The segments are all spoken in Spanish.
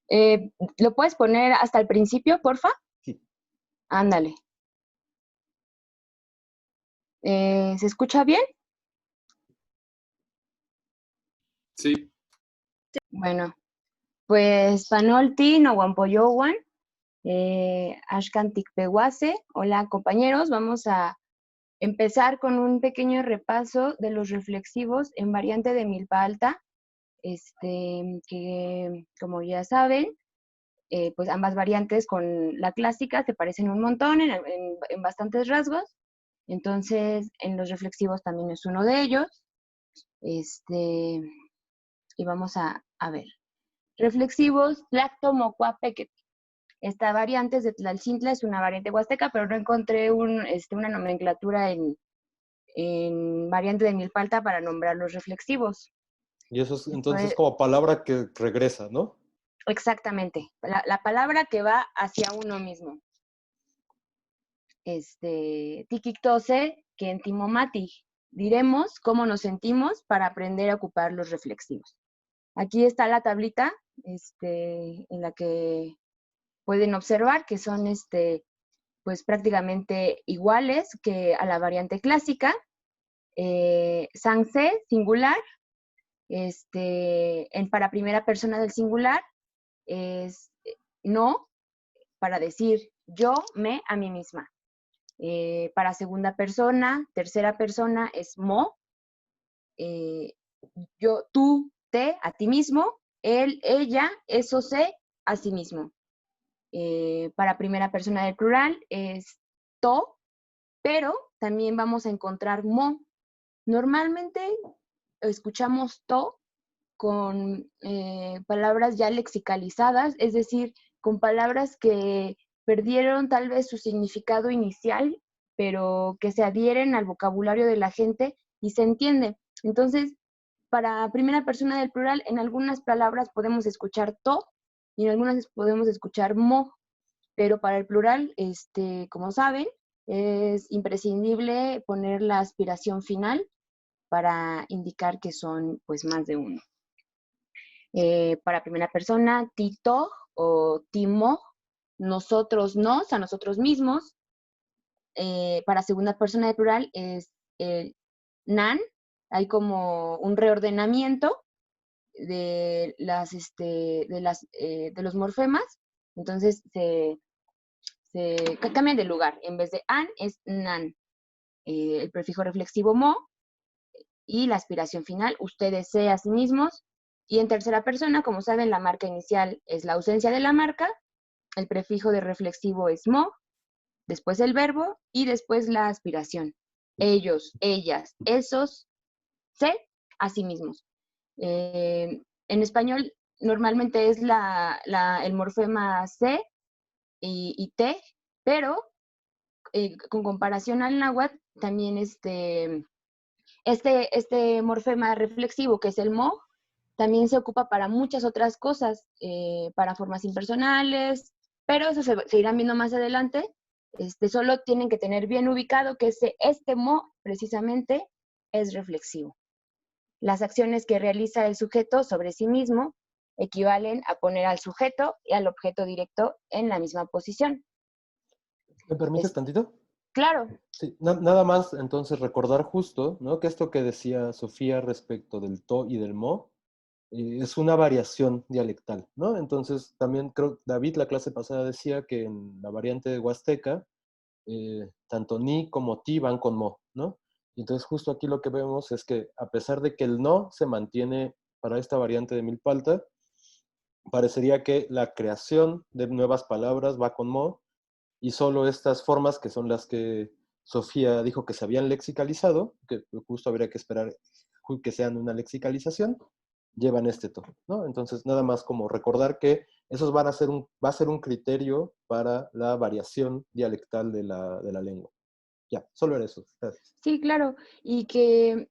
¿Lo puedes poner hasta el principio, porfa? Sí. Ándale. ¿Se escucha bien? Sí. Bueno, pues Panolti, Noguampoyowan, Ashkan Tikpehuase. Hola compañeros, vamos a empezar con un pequeño repaso de los reflexivos en variante de milpa alta, que como ya saben, pues ambas variantes con la clásica se parecen un montón en bastantes rasgos. Entonces, en los reflexivos también es uno de ellos. Y vamos a ver. Reflexivos, Tlactomocuapequet. Esta variante es de Tlalcintla, es una variante huasteca, pero no encontré una nomenclatura en variante de milpa alta para nombrar los reflexivos. Y eso es entonces como palabra que regresa, ¿no? Exactamente, la palabra que va hacia uno mismo. Tikictose, que en timomati. Diremos cómo nos sentimos para aprender a ocupar los reflexivos. Aquí está la tablita en la que pueden observar que son pues prácticamente iguales que a la variante clásica. Sanse, singular, para primera persona del singular es no, para decir yo, me, a mí misma. Para segunda persona, tercera persona es mo, yo, tú, te, a ti mismo, él, ella, eso, se, a sí mismo. Para primera persona del plural es to, pero también vamos a encontrar mo. Normalmente escuchamos to con palabras ya lexicalizadas, es decir, con palabras que perdieron tal vez su significado inicial, pero que se adhieren al vocabulario de la gente y se entiende. Entonces, para primera persona del plural, en algunas palabras podemos escuchar to y en algunas podemos escuchar mo, pero para el plural, como saben, es imprescindible poner la aspiración final para indicar que son pues más de uno. Para primera persona, tito o timo, nosotros nos, a nosotros mismos. Para segunda persona de plural es nan, hay como un reordenamiento de los morfemas, entonces se cambian de lugar, en vez de an es nan, el prefijo reflexivo mo y la aspiración final, ustedes se a sí mismos. Y en tercera persona, como saben, la marca inicial es la ausencia de la marca, el prefijo de reflexivo es mo, después el verbo y después la aspiración. Ellos, ellas, esos, se, a sí mismos. En español normalmente es el morfema se y te, pero con comparación al náhuatl, también este morfema reflexivo, que es el mo, también se ocupa para muchas otras cosas, para formas impersonales, pero eso se irán viendo más adelante. Solo tienen que tener bien ubicado que este mo, precisamente, es reflexivo. Las acciones que realiza el sujeto sobre sí mismo equivalen a poner al sujeto y al objeto directo en la misma posición. ¿Me permites tantito? Claro. Sí, nada más entonces recordar justo, ¿no? Que esto que decía Sofía respecto del to y del mo es una variación dialectal, ¿no? Entonces también creo, David la clase pasada decía que en la variante de Huasteca, tanto ni como ti van con mo, ¿no? Y entonces justo aquí lo que vemos es que a pesar de que el no se mantiene para esta variante de milpa alta, parecería que la creación de nuevas palabras va con mo, y solo estas formas, que son las que Sofía dijo que se habían lexicalizado, que justo habría que esperar que sean una lexicalización, llevan este tono, ¿no? Entonces, nada más como recordar que esos va a ser un criterio para la variación dialectal de la lengua. Ya, solo era eso. Gracias. Sí, claro, y que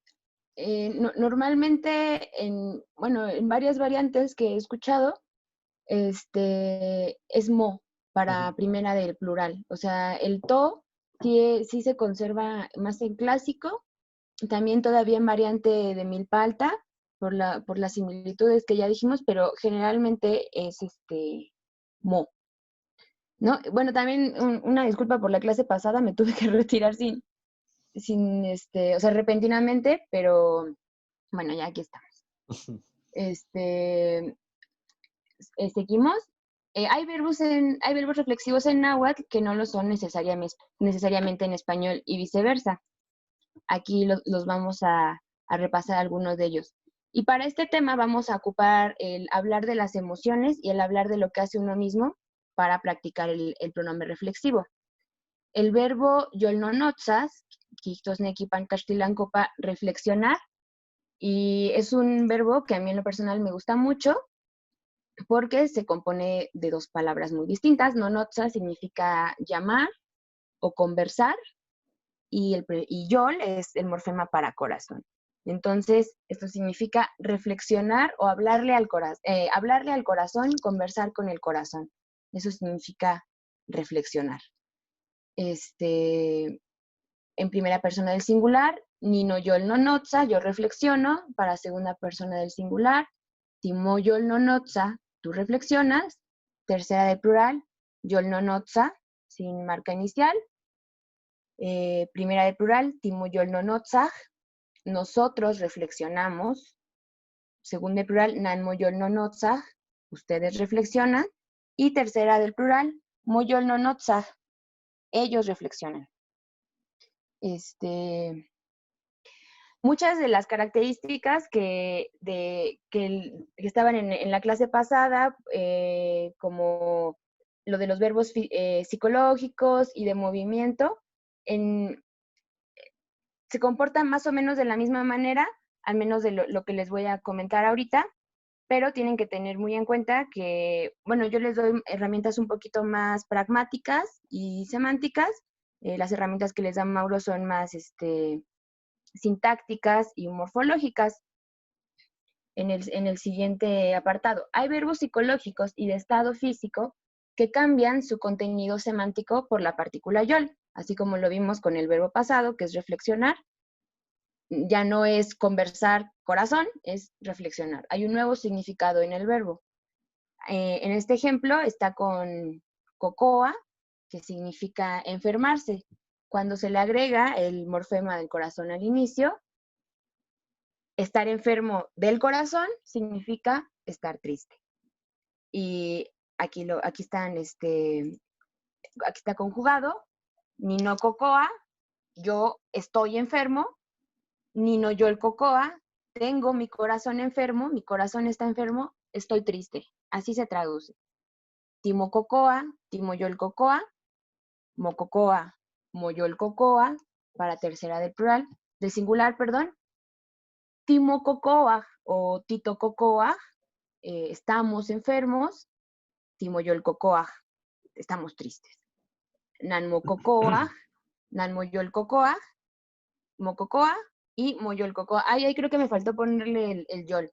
normalmente en varias variantes que he escuchado, es mo para primera del plural. O sea, el to sí se conserva más en clásico, también todavía en variante de milpa alta, por las similitudes que ya dijimos, pero generalmente es mo, ¿no? Bueno, también una disculpa por la clase pasada, me tuve que retirar o sea, repentinamente, pero bueno, ya aquí estamos. Seguimos. Hay verbos reflexivos en náhuatl que no lo son necesariamente en español y viceversa. Aquí los vamos a repasar algunos de ellos. Y para este tema vamos a ocupar el hablar de las emociones y el hablar de lo que hace uno mismo para practicar el pronombre reflexivo. El verbo yolnonotzas, quijtosnequipan castilancopa, reflexionar, y es un verbo que a mí en lo personal me gusta mucho porque se compone de dos palabras muy distintas. Nonotza significa llamar o conversar, y yol es el morfema para corazón. Entonces, esto significa reflexionar o hablarle al corazón, conversar con el corazón. Eso significa reflexionar. En primera persona del singular, nino yol nonotza, yo reflexiono. Para segunda persona del singular, timo yol nonotza, tú reflexionas. Tercera del plural, yol nonotza, sin marca inicial. Primera del plural, timo yol nonotzaj, nosotros reflexionamos. Segunda del plural, nan moyol nonotzaj, ustedes reflexionan. Y tercera del plural, moyol nonotzaj, ellos reflexionan. Muchas de las características que estaban en la clase pasada, como lo de los verbos psicológicos y de movimiento, se comportan más o menos de la misma manera, al menos de lo que les voy a comentar ahorita, pero tienen que tener muy en cuenta que, bueno, yo les doy herramientas un poquito más pragmáticas y semánticas. Las herramientas que les da Mauro son más sintácticas y morfológicas. En el siguiente apartado, hay verbos psicológicos y de estado físico que cambian su contenido semántico por la partícula yol, así como lo vimos con el verbo pasado, que es reflexionar. Ya no es conversar corazón, es reflexionar. Hay un nuevo significado en el verbo. En este ejemplo está con cocoa, que significa enfermarse. Cuando se le agrega el morfema del corazón al inicio, estar enfermo del corazón significa estar triste. Y aquí está conjugado, ni no cocoa, yo estoy enfermo, ni no yo el cocoa, tengo mi corazón enfermo, mi corazón está enfermo, estoy triste. Así se traduce. Timo cocoa, timo yo el cocoa, mococoa, moyo el cocoa, para tercera del singular, perdón. Timo cocoa o tito cocoa, estamos enfermos. Timo yo el cocoa, estamos tristes. Nanmo cocoa, nanmo yo el cocoa, mococoa y moyo el cocoa. Ahí creo que me faltó ponerle el yol.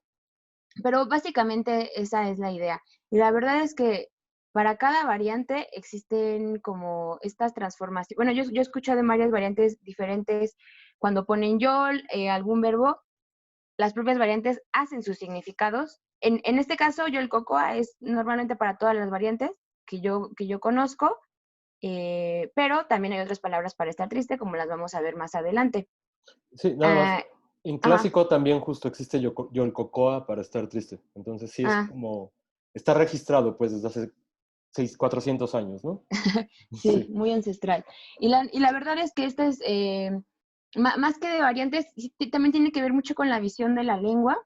Pero básicamente esa es la idea. Y la verdad es que para cada variante existen como estas transformaciones. Bueno, yo he escuchado en varias variantes diferentes, cuando ponen yol, algún verbo, las propias variantes hacen sus significados. En este caso, yol cocoa es normalmente para todas las variantes que yo conozco, pero también hay otras palabras para estar triste, como las vamos a ver más adelante. Sí, nada más. En clásico también justo existe yol cocoa para estar triste. Entonces sí es como, está registrado pues desde hace 400 años, ¿no? Sí, muy ancestral. Y la verdad es que esta es, más que de variantes, también tiene que ver mucho con la visión de la lengua.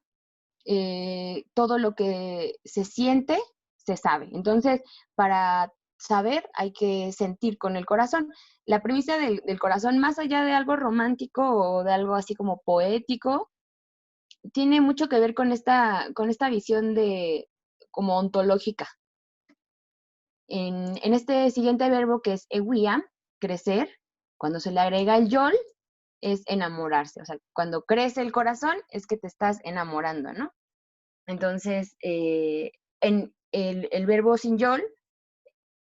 Todo lo que se siente, se sabe. Entonces, para saber hay que sentir con el corazón. La premisa del corazón, más allá de algo romántico o de algo así como poético, tiene mucho que ver con esta visión como ontológica. En este siguiente verbo, que es ewia, crecer, cuando se le agrega el yol, es enamorarse. O sea, cuando crece el corazón es que te estás enamorando, ¿no? Entonces, en el verbo sin yol,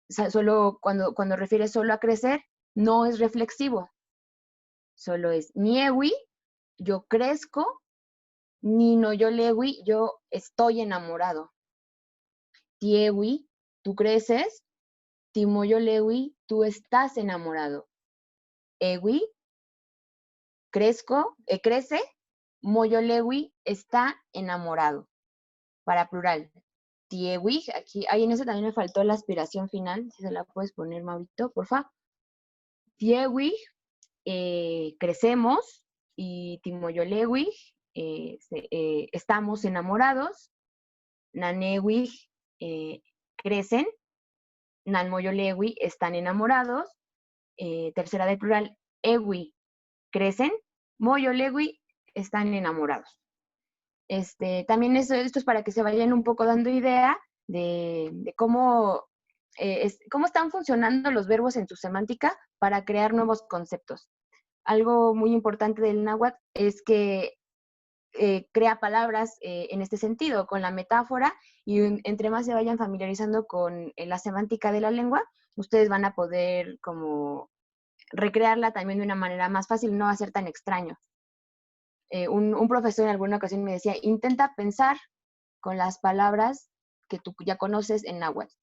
solo cuando refiere solo a crecer, no es reflexivo. Solo es niewi, yo crezco, Ninoyolewi, yo estoy enamorado. Tiewi, tú creces. Timoyolewi, tú estás enamorado. Ewi, crece. Moyolewi, está enamorado. Para plural. Tiewi, aquí, en eso también me faltó la aspiración final. Si se la puedes poner, Maurito, porfa. Tiewi, crecemos. Y Timoyolewi, estamos enamorados. Nanewi, crecen. Nanmoyolewi, están enamorados. Tercera de plural, Ewi, crecen. Moyolewi, están enamorados. También esto es para que se vayan un poco dando idea de cómo están funcionando los verbos en su semántica para crear nuevos conceptos. Algo muy importante del náhuatl es que crea palabras en este sentido, con la metáfora, y entre más se vayan familiarizando con la semántica de la lengua, ustedes van a poder como recrearla también de una manera más fácil, no va a ser tan extraño. Un profesor en alguna ocasión me decía, intenta pensar con las palabras que tú ya conoces en náhuatl.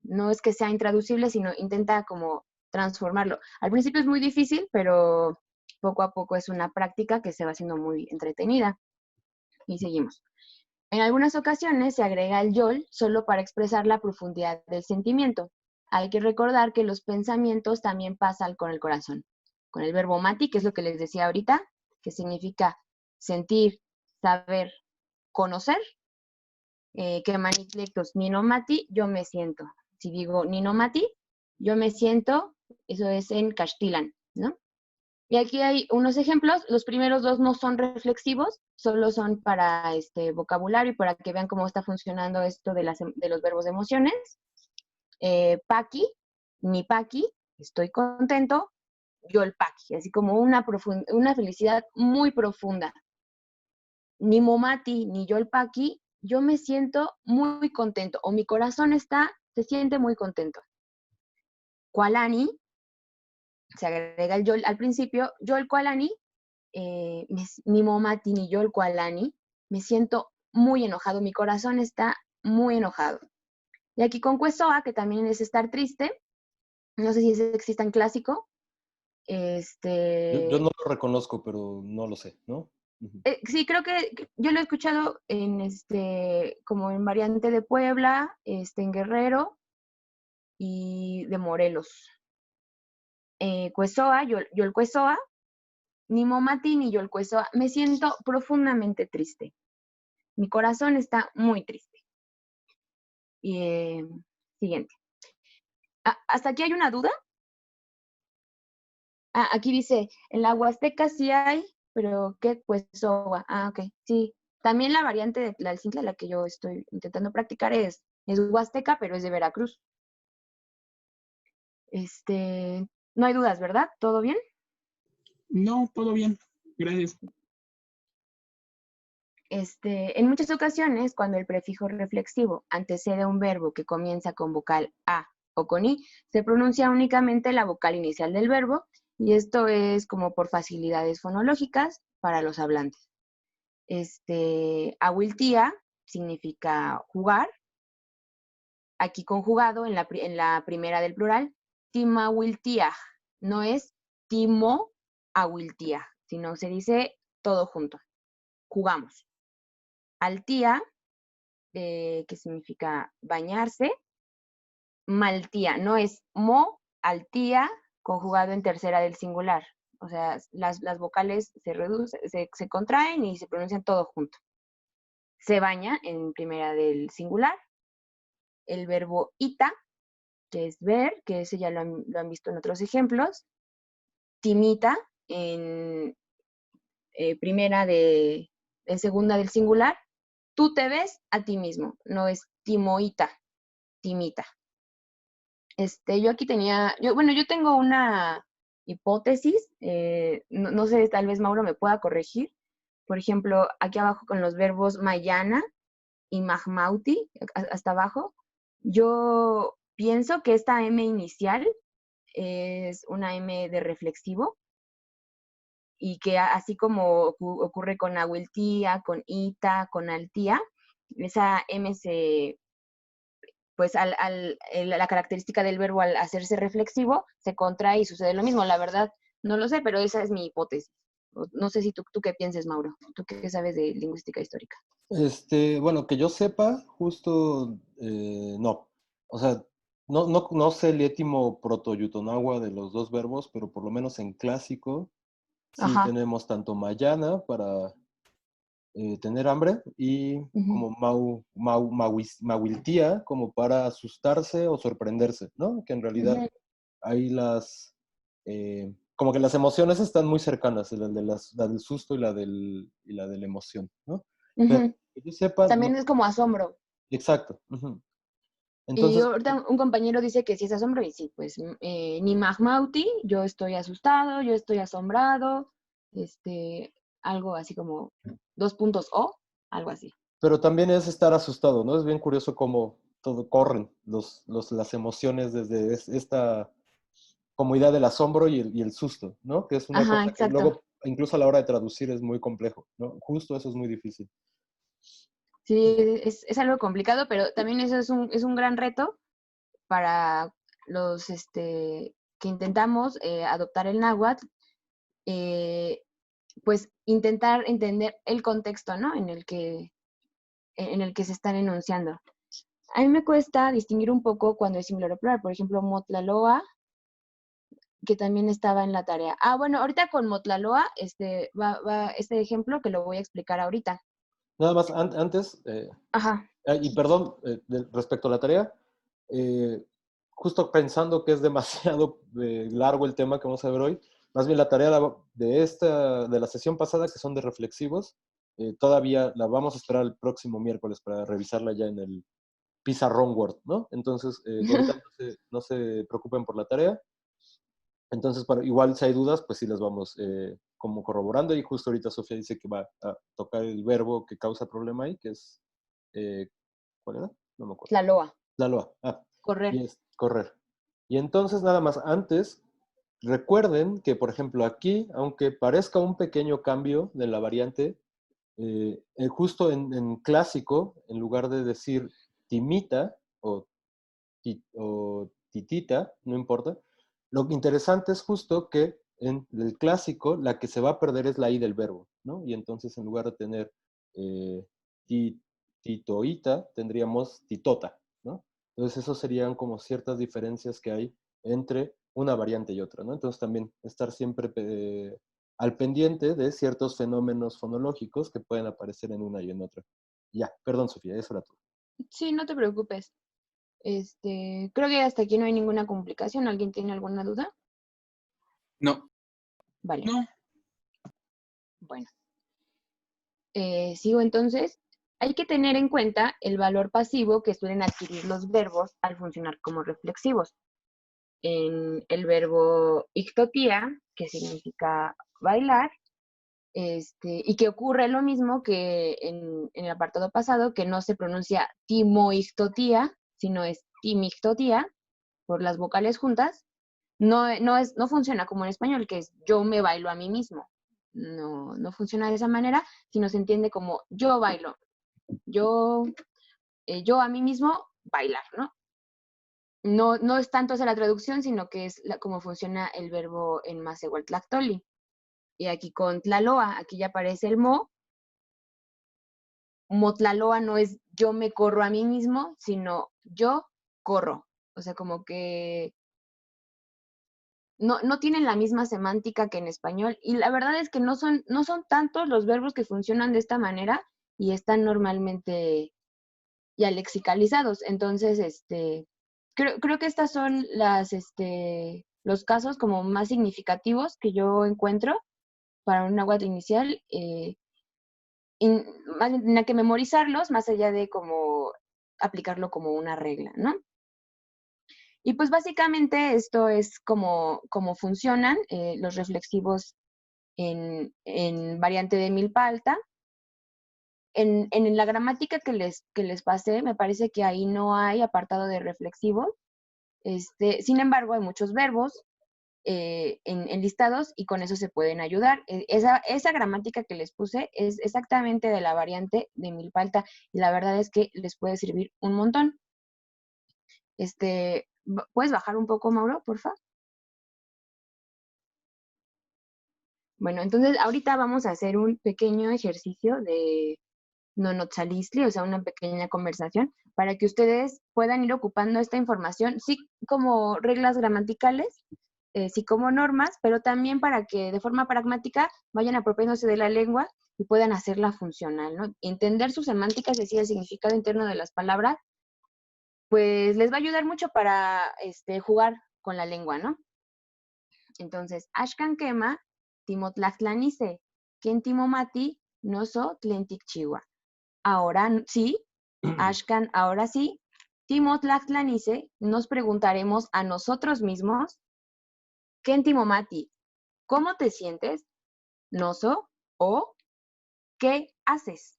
No es que sea intraducible, sino intenta como transformarlo. Al principio es muy difícil, pero poco a poco es una práctica que se va haciendo muy entretenida. Y seguimos. En algunas ocasiones se agrega el yol solo para expresar la profundidad del sentimiento. Hay que recordar que los pensamientos también pasan con el corazón. Con el verbo mati, que es lo que les decía ahorita, que significa sentir, saber, conocer, que maniflectos nino mati, yo me siento. Si digo nino mati, yo me siento, eso es en castellano, ¿no? Y aquí hay unos ejemplos. Los primeros dos no son reflexivos, solo son para vocabulario y para que vean cómo está funcionando esto de los verbos de emociones. Paqui, ni paqui, estoy contento, yo el paqui, así como una felicidad muy profunda. Ni momati, ni yo el paqui, yo me siento muy contento, o mi corazón se siente muy contento. Kualani, se agrega el yol al principio, yo el kualani, ni momati ni yo el kualani, me siento muy enojado, mi corazón está muy enojado. Y aquí con Quesoa, que también es estar triste, no sé si existe en clásico. Yo no lo reconozco, pero no lo sé, ¿no? Sí, creo que yo lo he escuchado como en variante de Puebla, en Guerrero y de Morelos. Quesoa, yo el Quesoa, ni momati ni yo el Quesoa, me siento profundamente triste. Mi corazón está muy triste. Y siguiente. ¿Hasta aquí hay una duda? Aquí dice, en la Huasteca sí hay, pero ¿qué Quesoa? Ok, sí. También la variante de la Tlalcintle, la que yo estoy intentando practicar, es Huasteca, pero es de Veracruz. No hay dudas, ¿verdad? ¿Todo bien? No, todo bien. Gracias. En muchas ocasiones, cuando el prefijo reflexivo antecede a un verbo que comienza con vocal A o con I, se pronuncia únicamente la vocal inicial del verbo, y esto es como por facilidades fonológicas para los hablantes. Awiltía significa jugar, aquí conjugado en la primera del plural. Timawiltía, no es timo awiltía, sino se dice todo junto. Jugamos. Altía, que significa bañarse. Maltía, no es mo, altía, conjugado en tercera del singular. O sea, las vocales se reducen, se contraen y se pronuncian todo junto. Se baña en primera del singular. El verbo ita, que es ver, que ese ya lo han visto en otros ejemplos. Timita, en segunda del singular. Tú te ves a ti mismo, no es timoita, timita. Yo aquí yo tengo una hipótesis, no sé, tal vez Mauro me pueda corregir. Por ejemplo, aquí abajo con los verbos mayana y mahmauti, hasta abajo, yo pienso que esta M inicial es una M de reflexivo, y que así como ocurre con ahuiltía, con ita, con altía, esa M se, pues la característica del verbo al hacerse reflexivo se contrae y sucede lo mismo. La verdad, no lo sé, pero esa es mi hipótesis. No sé si tú qué pienses, Mauro. ¿Tú qué sabes de lingüística histórica? Bueno, que yo sepa, justo no. O sea, no sé el étimo proto-yutonagua de los dos verbos, pero por lo menos en clásico sí Ajá. tenemos tanto mayana para tener hambre y Ujú. como mawiltía como para asustarse o sorprenderse, ¿no? Que en realidad Ujú. ahí como que las emociones están muy cercanas, la del susto y la de la emoción, ¿no? Pero Ujú. que yo sepa, También no, es como asombro. exacto. Ujú. Y Entonces, ahorita un compañero dice que sí es asombro y sí, pues ni mahmauti, yo estoy asustado, yo estoy asombrado, algo así como 2 puntos o, algo así. pero también es estar asustado, ¿no? Es bien curioso cómo todo corren las emociones desde esta como idea del asombro y el susto, ¿no? Que es una Ajá, cosa que exacto. luego, incluso a la hora de traducir, es muy complejo, ¿no? Justo eso es muy difícil. Sí, es algo complicado, pero también eso es un gran reto para los que intentamos adoptar el náhuatl, eh, pues intentar entender el contexto, ¿no? En el que se están enunciando. A mí me cuesta distinguir un poco cuando es singular o plural. Por ejemplo, Motlaloa, que también estaba en la tarea. Bueno, ahorita con Motlaloa, va este ejemplo que lo voy a explicar ahorita. Nada más, antes, Ajá. y perdón, respecto a la tarea, justo pensando que es demasiado largo el tema que vamos a ver hoy, más bien la tarea de la sesión pasada, que son de reflexivos, todavía la vamos a esperar el próximo miércoles para revisarla ya en el pizarrón Word, ¿no? Entonces, ahorita no se preocupen por la tarea. Entonces, igual si hay dudas, pues sí las vamos como corroborando. Y justo ahorita Sofía dice que va a tocar el verbo que causa problema ahí, que es, eh, ¿cuál era? No me acuerdo. Tlaloa, La loa. correr. Y es correr. Y entonces, nada más, antes, recuerden que, por ejemplo, aquí, aunque parezca un pequeño cambio de la variante, justo en clásico, en lugar de decir timita o titita, no importa. Lo interesante es justo que en el clásico la que se va a perder es la i del verbo, ¿no? Y entonces en lugar de tener eh, titoita, tendríamos titota, ¿no? Entonces eso serían como ciertas diferencias que hay entre una variante y otra, ¿no? Entonces también estar siempre al pendiente de ciertos fenómenos fonológicos que pueden aparecer en una y en otra. Ya, perdón Sofía, eso era todo. Sí, no te preocupes. Creo que hasta aquí no hay ninguna complicación. ¿Alguien tiene alguna duda? No. Vale, No, bueno. Sigo entonces. Hay que tener en cuenta el valor pasivo que suelen adquirir los verbos al funcionar como reflexivos. En el verbo ictotía, que significa bailar, y que ocurre lo mismo que en el apartado pasado, que no se pronuncia timoictotía, sino es timictotía, por las vocales juntas. No funciona como en español, que es yo me bailo a mí mismo. No funciona de esa manera, sino se entiende como yo bailo, yo, yo a mí mismo bailar, ¿no? No es tanto esa la traducción, sino que es como funciona el verbo en Masehualtlactoli. Y aquí con Tlaloa, aquí ya aparece el Motlaloa no es yo me corro a mí mismo, sino yo corro. O sea, como que no tienen la misma semántica que en español. Y la verdad es que no son tantos los verbos que funcionan de esta manera y están normalmente ya lexicalizados. Entonces, creo que estas son los casos como más significativos que yo encuentro para un náhuatl inicial. Y más bien tenía que memorizarlos más allá de como aplicarlo como una regla, ¿no? Y pues básicamente esto es como funcionan los reflexivos en variante de milpa alta. En la gramática que les pasé, me parece que ahí no hay apartado de reflexivos. Sin embargo, hay muchos verbos en listados y con eso se pueden ayudar. Esa gramática que les puse es exactamente de la variante de Milpalta y la verdad es que les puede servir un montón. ¿Puedes bajar un poco, Mauro, por favor? Bueno, entonces ahorita vamos a hacer un pequeño ejercicio de Nonotzalistli, o sea, una pequeña conversación, para que ustedes puedan ir ocupando esta información, sí como reglas gramaticales, sí como normas, pero también para que de forma pragmática vayan apropiándose de la lengua y puedan hacerla funcional, ¿no? Entender su semántica, es decir, el significado interno de las palabras, pues les va a ayudar mucho para jugar con la lengua, ¿no? Entonces, Ashkan Kema, Timotlachtlanise, Ken Timomati, Noso Tlentikchiwa. Ahora sí, Ashkan, ahora sí, Timotlachtlanise, nos preguntaremos a nosotros mismos, Ken Timomati, ¿cómo te sientes? Noso, o ¿qué haces?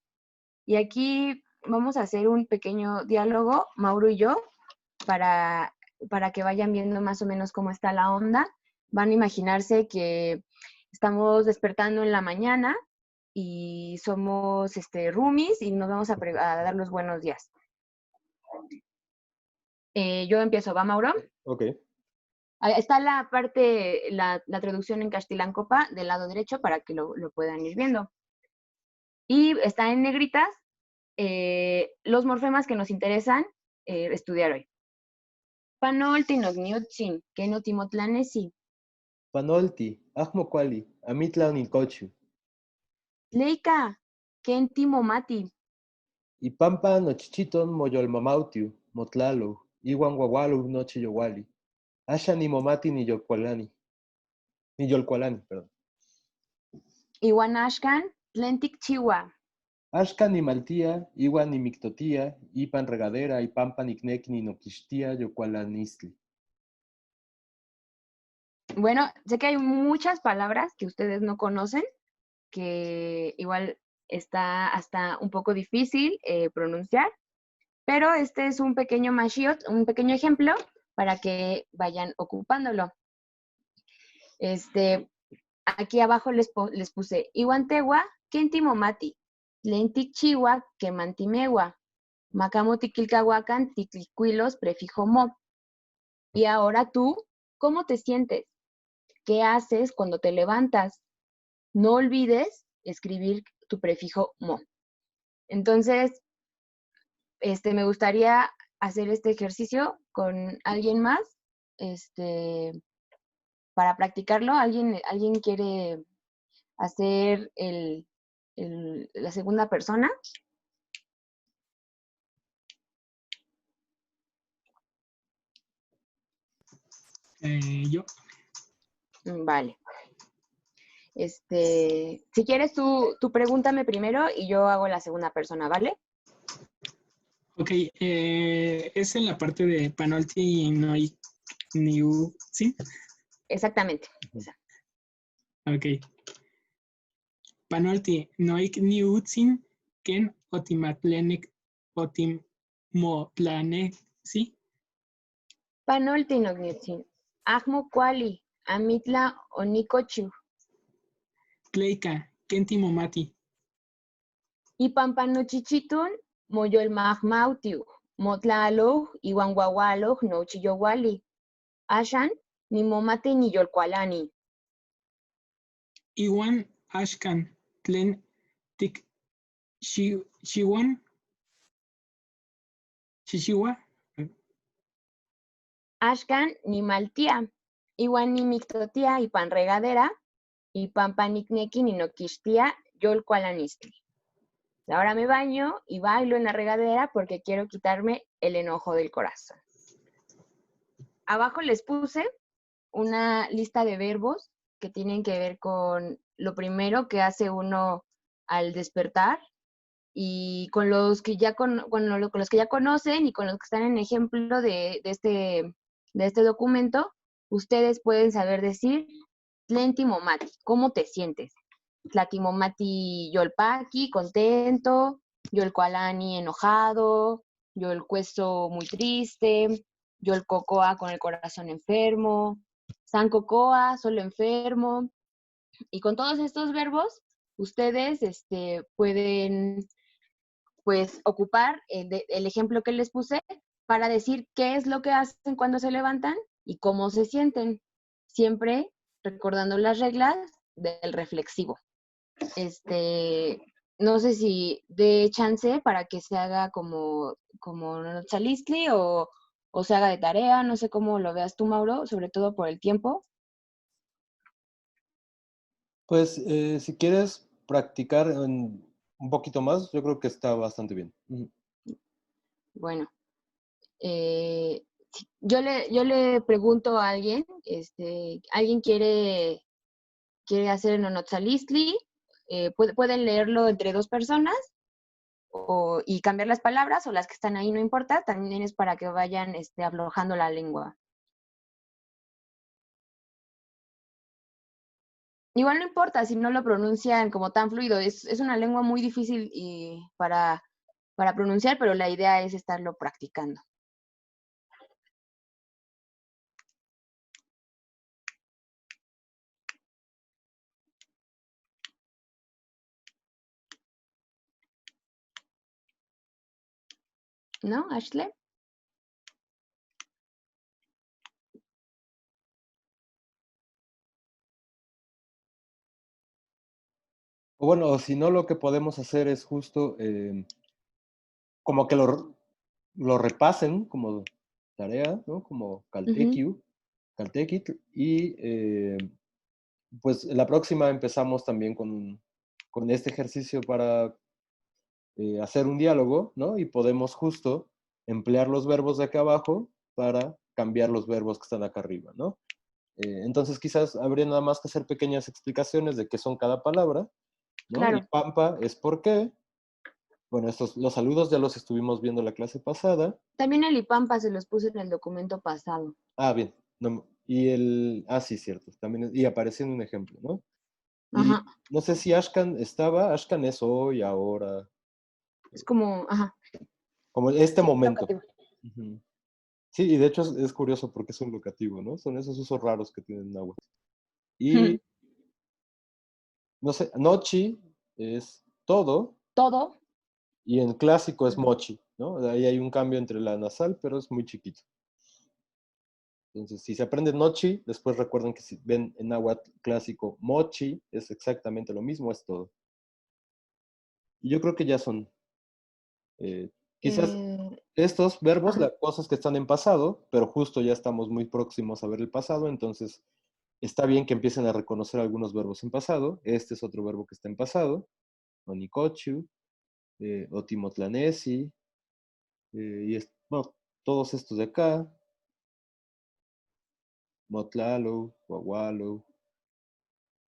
Y aquí vamos a hacer un pequeño diálogo, Mauro y yo, para que vayan viendo más o menos cómo está la onda. Van a imaginarse que estamos despertando en la mañana y somos roomies y nos vamos a dar los buenos días. Yo empiezo, ¿va, Mauro? Ok. Está la parte, la traducción en Castilán Copa del lado derecho para que lo puedan ir viendo. Y está en negritas los morfemas que nos interesan estudiar hoy. Panolti nogniutzin, kenotimotlánesi. Panolti, Ahmo Kuali, Amitla Ninkochu. Leika, kentimomati. Ipampa Nochichiton Moyolmamautiu, Motlalo, Iwan Wawalu Noche Yowali. Asha ni Momati ni Yolkualani. Ni Yolkualani, perdón. Iwanashkan, tlentik chiwa. Ashka ni Maltía, Iwan ni Mictotía, Ipan Regadera, Ipampa ni Knek ni Noquistía, Yokualanistli. Bueno, sé que hay muchas palabras que ustedes no conocen, que igual está hasta un poco difícil pronunciar, pero este es un pequeño mashiot, un pequeño ejemplo para que vayan ocupándolo. Aquí abajo les puse Iwantewa, Kentimomati, Lentik Chiwa, Kemantimewa, Macamotiquilcahuacan, Ticlicuilos, prefijo mo. Y ahora tú, ¿cómo te sientes? ¿Qué haces cuando te levantas? No olvides escribir tu prefijo mo. Entonces, me gustaría hacer este ejercicio con alguien más, para practicarlo. ¿Alguien quiere hacer la segunda persona? Yo. Vale. Si quieres tú pregúntame primero y yo hago la segunda persona, ¿vale? Ok, es en la parte de Panolti no hay new, ¿sí? Exactamente. Ok. Panolti no hay new sin ken otimatlenek otimotlane, ¿sí? Panolti nognitzin. Ahmo kuali. Amitla onikochu. Tleika, ken timomati. Ipampanochichitun, moyol mahmautiu. Motla aloh, iwan wawaloh, no chiyowali. Ashan, ni momate ni yolkualani. Iwan ashkan tlen tik chiwan chichiwa. Ashkan ni maltía. Iwan ni mictotía y pan regadera. Y pampanicnequi ni noquistía yolkualanistli. Ahora me baño y bailo en la regadera porque quiero quitarme el enojo del corazón. Abajo les puse una lista de verbos que tienen que ver con lo primero que hace uno al despertar y con los que ya con los que ya conocen y con los que están en ejemplo de este documento, ustedes pueden saber decir tlentimomati, ¿cómo te sientes? Tlatimomati yolpaki, contento, yolkualani enojado, yolcueso muy triste, yolcocoa con el corazón enfermo, san cocoa, solo enfermo. Y con todos estos verbos, ustedes pueden pues ocupar el ejemplo que les puse para decir qué es lo que hacen cuando se levantan y cómo se sienten, siempre recordando las reglas del reflexivo. No sé si dé chance para que se haga como Notsalistli o se haga de tarea, no sé cómo lo veas tú, Mauro, sobre todo por el tiempo. Pues si quieres practicar un poquito más, yo creo que está bastante bien. Ujú. Bueno, yo le pregunto a alguien, alguien quiere hacer el Notsalistli, pueden leerlo entre dos personas y cambiar las palabras o las que están ahí, no importa, también es para que vayan aflojando la lengua. Igual no importa si no lo pronuncian como tan fluido, es una lengua muy difícil para pronunciar, pero la idea es estarlo practicando. ¿No, Ashley? O bueno, o si no, lo que podemos hacer es justo como que lo repasen como tarea, ¿no? Como Caltequit, y pues la próxima empezamos también con este ejercicio para hacer un diálogo, ¿no? Y podemos justo emplear los verbos de acá abajo para cambiar los verbos que están acá arriba, ¿no? Entonces quizás habría nada más que hacer pequeñas explicaciones de qué son cada palabra, ¿no? Claro. El pampa es por qué. Bueno, los saludos ya los estuvimos viendo la clase pasada. También el IPAMPA se los puse en el documento pasado. Ah, bien. No, sí, cierto. También, y aparece en un ejemplo, ¿no? Y Ajá. no sé si Ashkan estaba. Ashkan es hoy, ahora. Es como, ajá. Como este Sí, momento. locativo. Ujú. Sí, y de hecho es curioso porque es un locativo, ¿no? Son esos usos raros que tienen náhuatl. Y, no sé, nochi es todo, Todo. y en clásico es mochi, ¿no? Ahí hay un cambio entre la nasal, pero es muy chiquito. Entonces, si se aprende nochi, después recuerden que si ven en náhuatl clásico mochi, es exactamente lo mismo, es todo. Y yo creo que ya son, quizás Eh, estos verbos, ajá. las cosas que están en pasado, pero justo ya estamos muy próximos a ver el pasado, entonces está bien que empiecen a reconocer algunos verbos en pasado. Este es otro verbo que está en pasado, onikochu, otimotlanesi, bueno, todos estos de acá, motlalo, guagualo,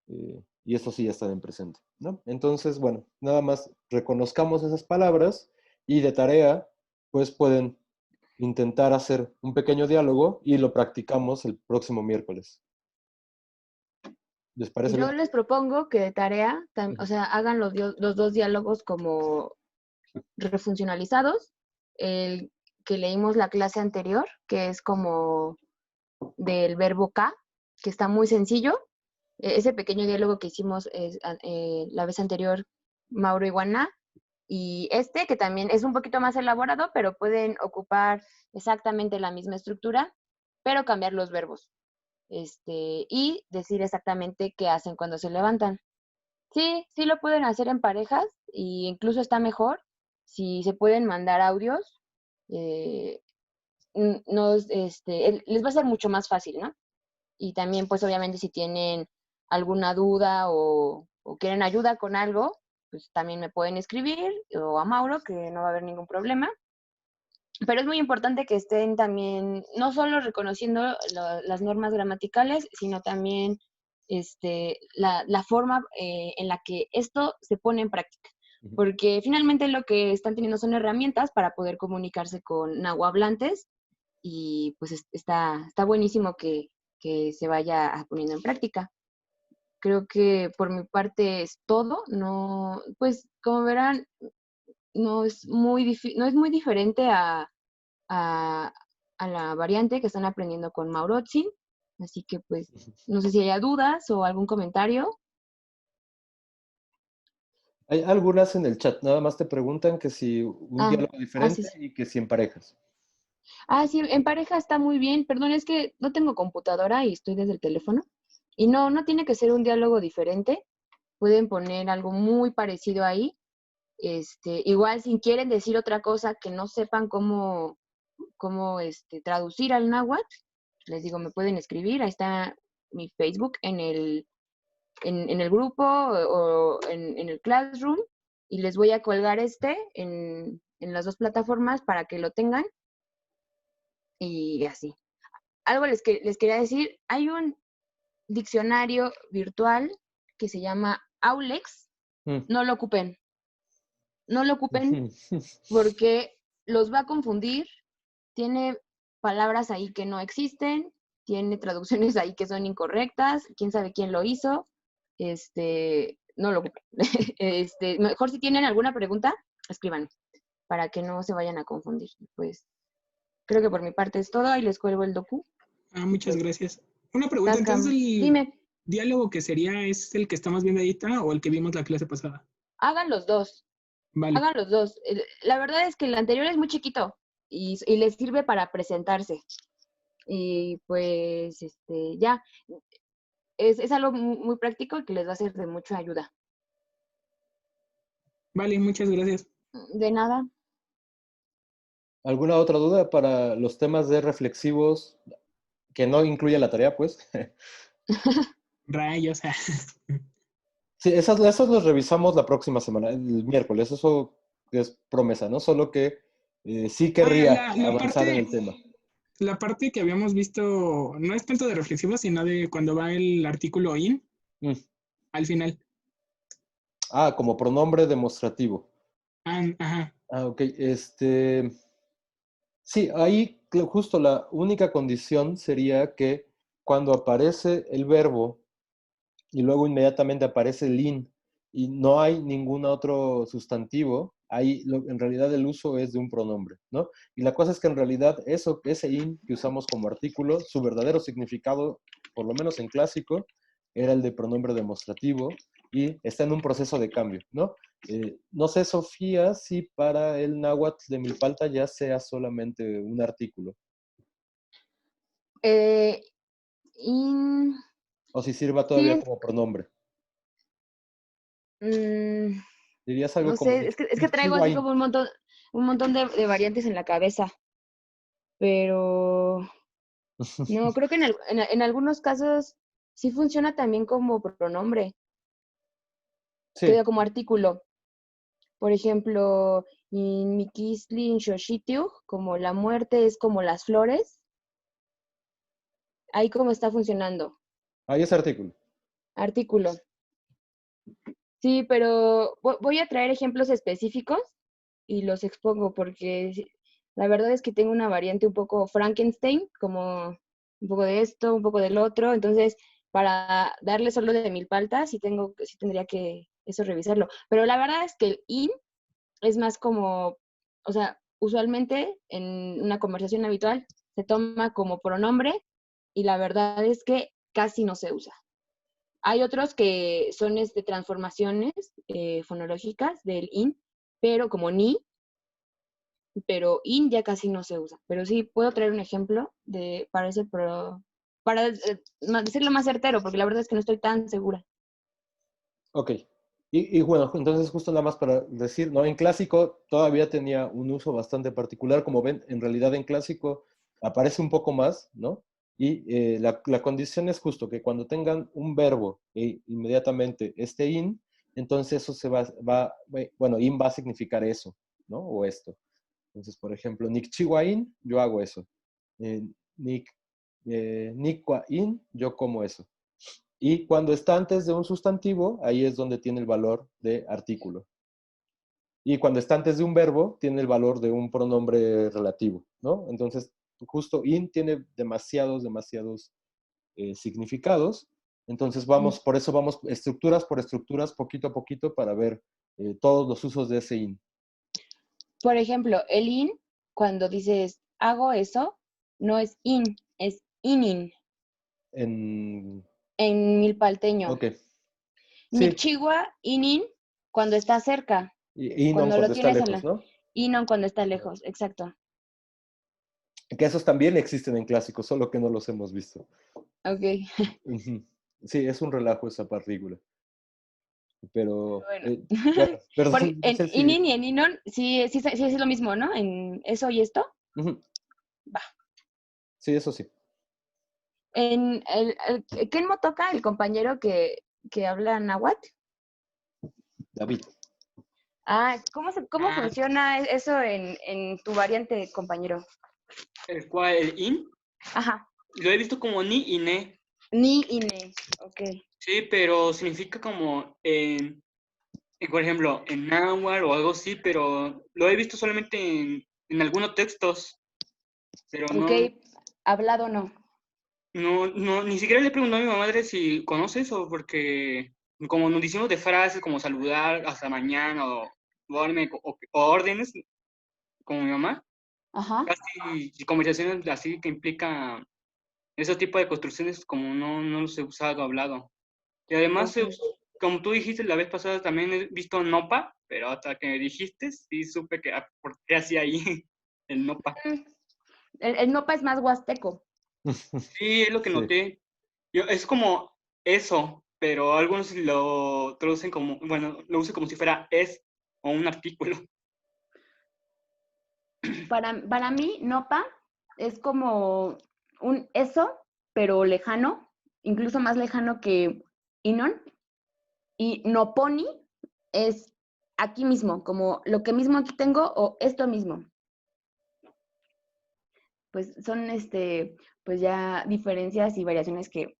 y estos sí ya están en presente, ¿no? Entonces, bueno, nada más reconozcamos esas palabras y de tarea, pues pueden intentar hacer un pequeño diálogo y lo practicamos el próximo miércoles. ¿Les parece Yo bien? les propongo que de tarea, o sea, hagan los dos diálogos como refuncionalizados. El que leímos la clase anterior, que es como del verbo K, que está muy sencillo. Ese pequeño diálogo que hicimos la vez anterior, Mauro y Guaná, y que también es un poquito más elaborado, pero pueden ocupar exactamente la misma estructura, pero cambiar los verbos. Y decir exactamente qué hacen cuando se levantan. Sí, sí lo pueden hacer en parejas e incluso está mejor si se pueden mandar audios. eh, les va a ser mucho más fácil, ¿no? Y también, pues obviamente si tienen alguna duda o quieren ayuda con algo, pues también me pueden escribir o a Mauro, que no va a haber ningún problema. Pero es muy importante que estén también, no solo reconociendo las normas gramaticales, sino también la forma en la que esto se pone en práctica. Porque finalmente lo que están teniendo son herramientas para poder comunicarse con nahuablantes y pues está buenísimo que se vaya poniendo en práctica. Creo que por mi parte es todo. No, pues como verán, no es muy diferente a, a la variante que están aprendiendo con Maurotsi. Así que pues, no sé si haya dudas o algún comentario. Hay algunas en el chat, nada más te preguntan que si un diálogo Sí, diferente sí. y que si en parejas. Sí, en pareja está muy bien. Perdón, es que no tengo computadora y estoy desde el teléfono. Y no tiene que ser un diálogo diferente. Pueden poner algo muy parecido ahí. Igual si quieren decir otra cosa que no sepan cómo traducir al náhuatl, les digo, me pueden escribir. Ahí está mi Facebook en el grupo o en el Classroom. Y les voy a colgar en las dos plataformas para que lo tengan. Y así. Algo les quería decir, hay un diccionario virtual que se llama Aulex. Mm. No lo ocupen porque los va a confundir. Tiene palabras ahí que no existen, tiene traducciones ahí que son incorrectas, quién sabe quién lo hizo. No lo ocupen. Mejor si tienen alguna pregunta, escriban para que no se vayan a confundir. Pues creo que por mi parte es todo. Ahí les cuelgo el docu. Muchas Pues, gracias. Una pregunta, entonces, ¿el dime, diálogo que sería es el que estamos viendo ahorita o el que vimos la clase pasada? hagan los dos. Vale, Hagan los dos. La verdad es que el anterior es muy chiquito y les sirve para presentarse. Y pues, ya, es algo muy práctico y que les va a ser de mucha ayuda. vale, muchas gracias. De nada. ¿Alguna otra duda para los temas de reflexivos que no incluye la tarea, pues? Rayos. Sí, esas los revisamos la próxima semana, el miércoles, eso es promesa, ¿no? Solo que sí querría avanzar en el tema. La parte que habíamos visto no es tanto de reflexivo, sino de cuando va el artículo in Mm. al final. Como pronombre demostrativo. Ajá. Ok, sí, ahí justo la única condición sería que cuando aparece el verbo y luego inmediatamente aparece el in y no hay ningún otro sustantivo, ahí en realidad el uso es de un pronombre, ¿no? Y la cosa es que en realidad ese in que usamos como artículo, su verdadero significado, por lo menos en clásico, era el de pronombre demostrativo y está en un proceso de cambio, ¿no? No sé, Sofía, si para el náhuatl de Milpalta ya sea solamente un artículo Eh, in- o si sirva sí, todavía como pronombre. Dirías algo no como sé, es que traigo así Nichiwain. como un montón de variantes en la cabeza, pero no, creo que en algunos casos sí funciona también como pronombre, Sí, queda como artículo. Por ejemplo, in Mikisli, in Xochitl, como la muerte es como las flores, ahí como está funcionando, ahí es artículo. artículo. Sí, pero voy a traer ejemplos específicos y los expongo porque la verdad es que tengo una variante un poco Frankenstein, como un poco de esto, un poco del otro, entonces para darle solo de Milpalta sí tendría que eso revisarlo. Pero la verdad es que el in es más como, o sea, usualmente en una conversación habitual se toma como pronombre y la verdad es que casi no se usa. Hay otros que son transformaciones fonológicas del in, pero como ni, pero in ya casi no se usa. Pero sí, puedo traer un ejemplo para decirlo más certero, porque la verdad es que no estoy tan segura. Ok. Y bueno, entonces justo nada más para decir, ¿no? En clásico todavía tenía un uso bastante particular. Como ven, en realidad en clásico aparece un poco más, ¿no? Y la condición es justo que cuando tengan un verbo e inmediatamente esté in, entonces eso bueno, in va a significar eso, ¿no? O esto. Entonces, por ejemplo, Nick Chihuain, yo hago eso. Eh, Nick Nikwa-in, yo como eso. Y cuando está antes de un sustantivo, ahí es donde tiene el valor de artículo. Y cuando está antes de un verbo, tiene el valor de un pronombre relativo, ¿no? Entonces, justo in tiene demasiados significados. Entonces, por eso vamos estructuras por estructuras, poquito a poquito, para ver todos los usos de ese in. Por ejemplo, el in, cuando dices hago eso, no es in, es inin. En... En milpalteño. Ok. Sí, Micchigua, inin, cuando está cerca. y Inon Cuando lo cuando está tienes en lejos, la... ¿no? Inon cuando está lejos, exacto. Que esos también existen en clásicos, solo que no los hemos visto. Ok. Ujú. Sí, es un relajo esa partícula. Pero, Bueno. bueno, Porque perdón, en Giselle, sí. inin y en inon, sí es lo mismo, ¿no? En eso y esto. Ujú. Va. Sí, eso sí. En Kenmo toca el compañero que habla náhuatl. David. Ah, ¿cómo Ah, funciona eso en tu variante, compañero? El cual, el in, Ajá. lo he visto como ni y ne. Ni y ne. Ok. Sí, pero significa como por ejemplo, en náhuatl o algo así, pero lo he visto solamente en algunos textos, pero Ok. Hablado no. ni siquiera le he preguntado a mi madre si conoce eso, porque como nos decimos de frases como saludar hasta mañana o órdenes, como mi mamá, Ajá. casi conversaciones así que implica ese tipo de construcciones como no los he usado hablado. Y además, Ok. como tú dijiste la vez pasada, también he visto Nopa, pero hasta que me dijiste, sí supe que por qué hacía ahí el Nopa. Mm, el nopa es más huasteco. Sí, es lo que Sí. noté. Es como eso, pero algunos lo traducen como, bueno, lo usan como si fuera es o un artículo. Para mí, nopa es como un eso, pero lejano, incluso más lejano que inon. Y noponi es aquí mismo, como lo que mismo aquí tengo o esto mismo. Pues son pues ya diferencias y variaciones que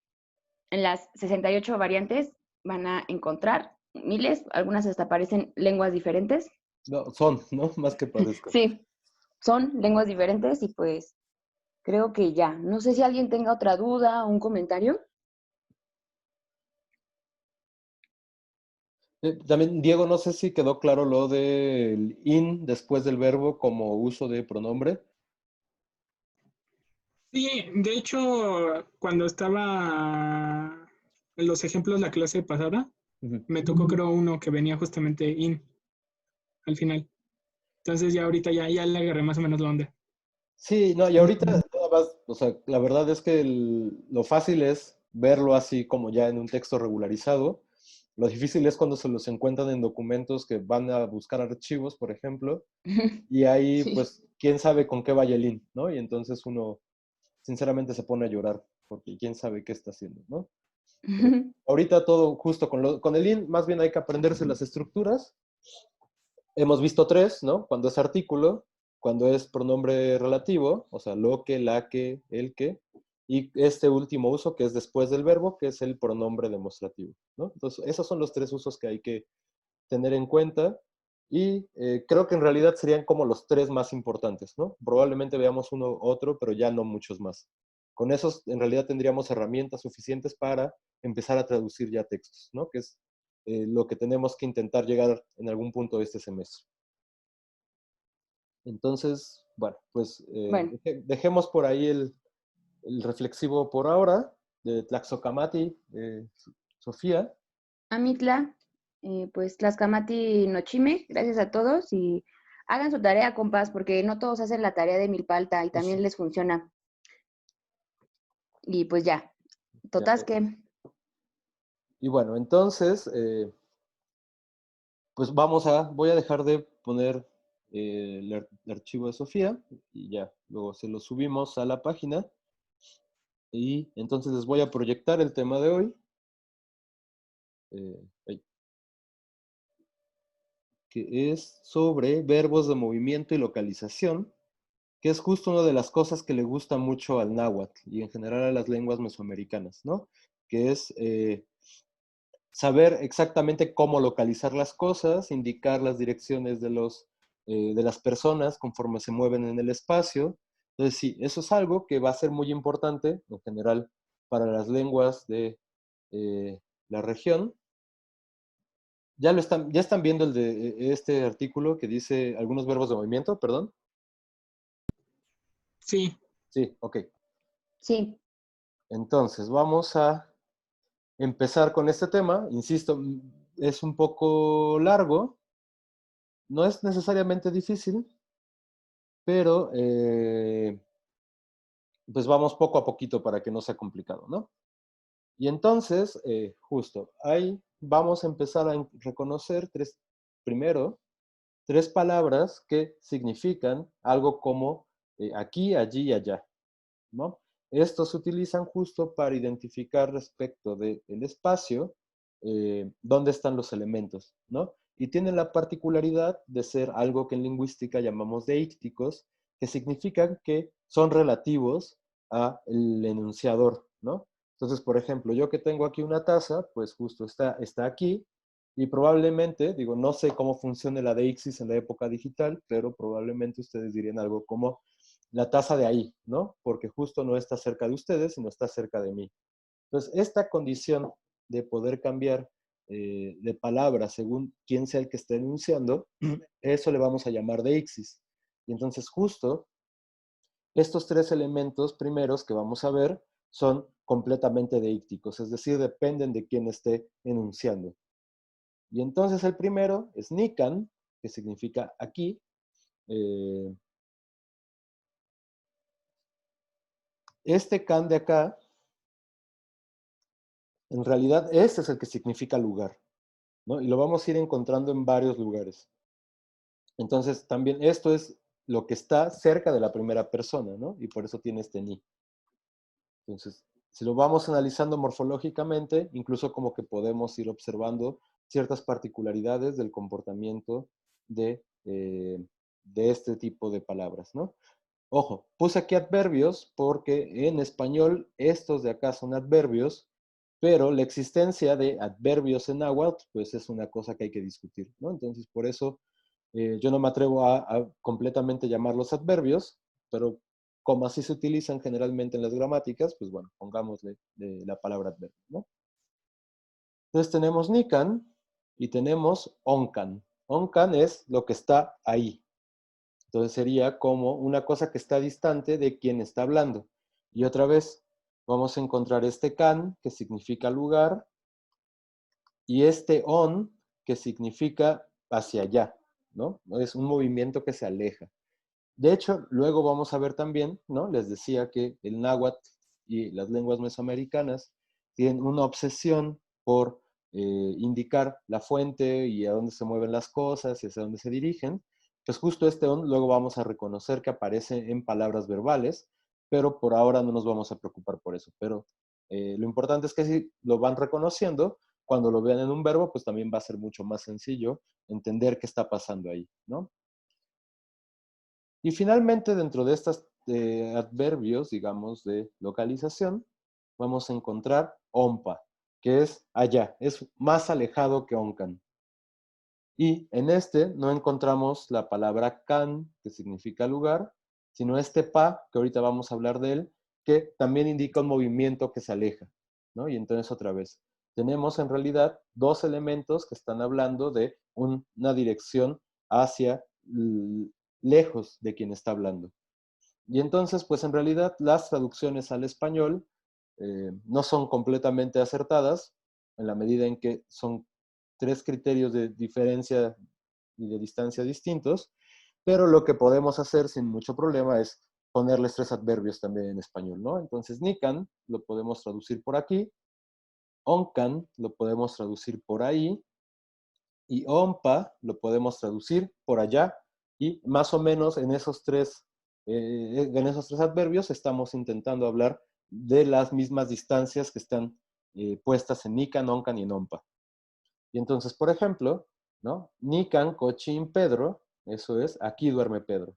en las 68 variantes van a encontrar miles, algunas hasta parecen lenguas diferentes. No, son, ¿no? Más que parezcan. Sí, son lenguas diferentes y pues creo que ya. No sé si alguien tenga otra duda o un comentario. También, Diego, no sé si quedó claro lo del in después del verbo como uso de pronombre. sí, de hecho, cuando estaba en los ejemplos la clase pasada, Ujú. me tocó creo uno que venía justamente in al final. Entonces ya ahorita ya le agarré más o menos la onda. Sí, no, y ahorita nada más, o sea, la verdad es que lo fácil es verlo así como ya en un texto regularizado. Lo difícil es cuando se los encuentran en documentos que van a buscar archivos, por ejemplo, y ahí, Sí. pues, quién sabe con qué vaya el in, ¿no? Y entonces uno, sinceramente, se pone a llorar, porque quién sabe qué está haciendo, ¿no? Ahorita todo justo con el in, más bien hay que aprenderse las estructuras. Hemos visto tres, ¿no? Cuando es artículo, cuando es pronombre relativo, o sea, lo que, la que, el que, y este último uso que es después del verbo, que es el pronombre demostrativo, ¿no? Entonces, esos son los tres usos que hay que tener en cuenta y creo que en realidad serían como los tres más importantes, ¿no? Probablemente veamos uno otro, pero ya no muchos más. Con esos, en realidad, tendríamos herramientas suficientes para empezar a traducir ya textos, ¿no? Que es lo que tenemos que intentar llegar en algún punto de este semestre. Entonces, bueno, pues Bueno, dejemos por ahí el reflexivo por ahora de Tlaxocamati, Sofía. Amitla, pues Tlaxcamati Nochime, gracias a todos y hagan su tarea, compas, porque no todos hacen la tarea de Milpalta y también les funciona. Y pues ya, Ya. totasque. Y bueno, entonces, pues voy a dejar de poner el archivo de Sofía y ya, luego se lo subimos a la página y entonces les voy a proyectar el tema de hoy, ay, que es sobre verbos de movimiento y localización, que es justo una de las cosas que le gusta mucho al náhuatl y en general a las lenguas mesoamericanas, ¿no? Que es saber exactamente cómo localizar las cosas, indicar las direcciones de las personas conforme se mueven en el espacio. Entonces, sí, eso es algo que va a ser muy importante en general para las lenguas de la región. Ya están viendo el de este artículo que dice algunos verbos de movimiento, perdón. Sí, Sí, ok. Sí, Entonces, vamos a empezar con este tema. Insisto, es un poco largo, no es necesariamente difícil, pero pues vamos poco a poquito para que no sea complicado, ¿no? Y entonces, justo, ahí vamos a empezar a reconocer primero, tres palabras que significan algo como aquí, allí y allá, ¿no? Estos se utilizan justo para identificar respecto del espacio dónde están los elementos, ¿no? Y tienen la particularidad de ser algo que en lingüística llamamos deícticos, que significan que son relativos al enunciador, ¿no? Entonces, por ejemplo, yo que tengo aquí una taza, pues justo está aquí, y probablemente, digo, no sé cómo funciona la deixis en la época digital, pero probablemente ustedes dirían algo como la taza de ahí, ¿no? Porque justo no está cerca de ustedes, sino está cerca de mí. Entonces, esta condición de poder cambiar de palabra según quién sea el que esté enunciando, eso le vamos a llamar deixis. Y entonces, justo estos tres elementos primeros que vamos a ver son completamente deícticos, es decir, dependen de quién esté enunciando. Y entonces el primero es nikan, que significa aquí. Este kan de acá, en realidad este es el que significa lugar, ¿no? Y lo vamos a ir encontrando en varios lugares. Entonces también esto es lo que está cerca de la primera persona, ¿no? Y por eso tiene este ni. Entonces, si lo vamos analizando morfológicamente, incluso como que podemos ir observando ciertas particularidades del comportamiento de este tipo de palabras, ¿no? Ojo, puse aquí adverbios porque en español estos de acá son adverbios, pero la existencia de adverbios en náhuatl, pues es una cosa que hay que discutir, ¿no? Entonces, por eso yo no me atrevo a completamente llamarlos adverbios, pero como así se utilizan generalmente en las gramáticas, pues bueno, pongámosle la palabra adverbio, ¿no? Entonces tenemos nikan y tenemos onkan. Onkan es lo que está ahí. Entonces sería como una cosa que está distante de quien está hablando. Y otra vez vamos a encontrar este kan, que significa lugar, y este on, que significa hacia allá, ¿no? Es un movimiento que se aleja. De hecho, luego vamos a ver también, ¿no? Les decía que el náhuatl y las lenguas mesoamericanas tienen una obsesión por indicar la fuente y a dónde se mueven las cosas y hacia dónde se dirigen. Pues justo este on luego vamos a reconocer que aparece en palabras verbales, pero por ahora no nos vamos a preocupar por eso. Pero lo importante es que si lo van reconociendo, cuando lo vean en un verbo, pues también va a ser mucho más sencillo entender qué está pasando ahí, ¿no? Y finalmente, dentro de estos adverbios, digamos, de localización, vamos a encontrar ompa, que es allá, es más alejado que oncan. Y en este no encontramos la palabra can, que significa lugar, sino este pa, que ahorita vamos a hablar de él, que también indica un movimiento que se aleja, ¿no? Y entonces otra vez, tenemos en realidad dos elementos que están hablando de una dirección hacia lejos de quien está hablando. Y entonces, pues en realidad las traducciones al español no son completamente acertadas en la medida en que son tres criterios de diferencia y de distancia distintos, pero lo que podemos hacer sin mucho problema es ponerles tres adverbios también en español, ¿no? Entonces, nikan lo podemos traducir por aquí, onkan lo podemos traducir por ahí, y ompa lo podemos traducir por allá, y más o menos en esos tres adverbios estamos intentando hablar de las mismas distancias que están puestas en nikan, onkan y en ompa. Y entonces, por ejemplo, ¿no? Nikan, cochín, Pedro, eso es, aquí duerme Pedro.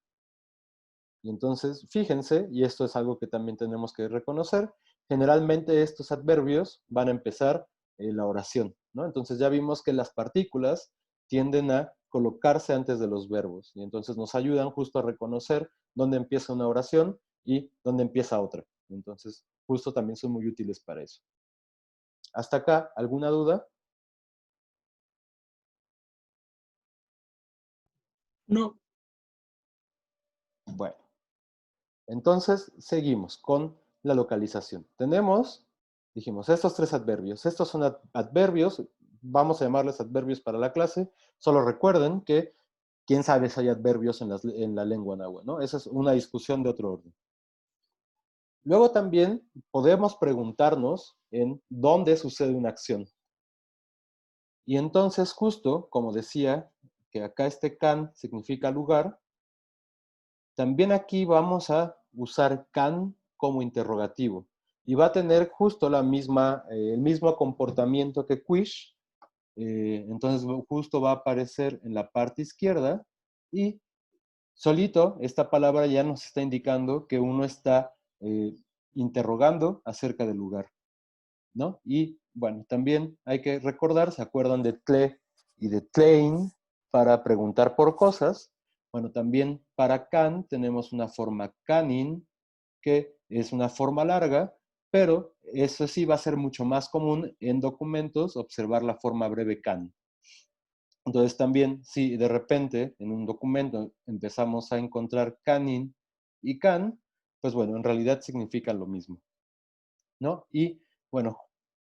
Y entonces, fíjense, y esto es algo que también tenemos que reconocer, generalmente estos adverbios van a empezar la oración, ¿no? Entonces ya vimos que las partículas tienden a colocarse antes de los verbos, y entonces nos ayudan justo a reconocer dónde empieza una oración y dónde empieza otra. Entonces, justo también son muy útiles para eso. ¿Hasta acá alguna duda? No. Bueno, entonces seguimos con la localización. Tenemos, dijimos, estos tres adverbios. Estos son adverbios, vamos a llamarles adverbios para la clase. Solo recuerden que, quién sabe si hay adverbios en la lengua náhuatl, ¿no? Esa es una discusión de otro orden. Luego también podemos preguntarnos en dónde sucede una acción. Y entonces, justo como decía, que acá este can significa lugar, también aquí vamos a usar can como interrogativo. Y va a tener justo el mismo comportamiento que quish. Entonces, justo va a aparecer en la parte izquierda y solito esta palabra ya nos está indicando que uno está interrogando acerca del lugar, ¿no? Y bueno, también hay que recordar, ¿se acuerdan de tle y de tlein para preguntar por cosas? Bueno, también para can tenemos una forma canin, que es una forma larga, pero eso sí va a ser mucho más común en documentos observar la forma breve can. Entonces también, si de repente en un documento empezamos a encontrar canin y can, pues bueno, en realidad significan lo mismo, ¿no? Y bueno,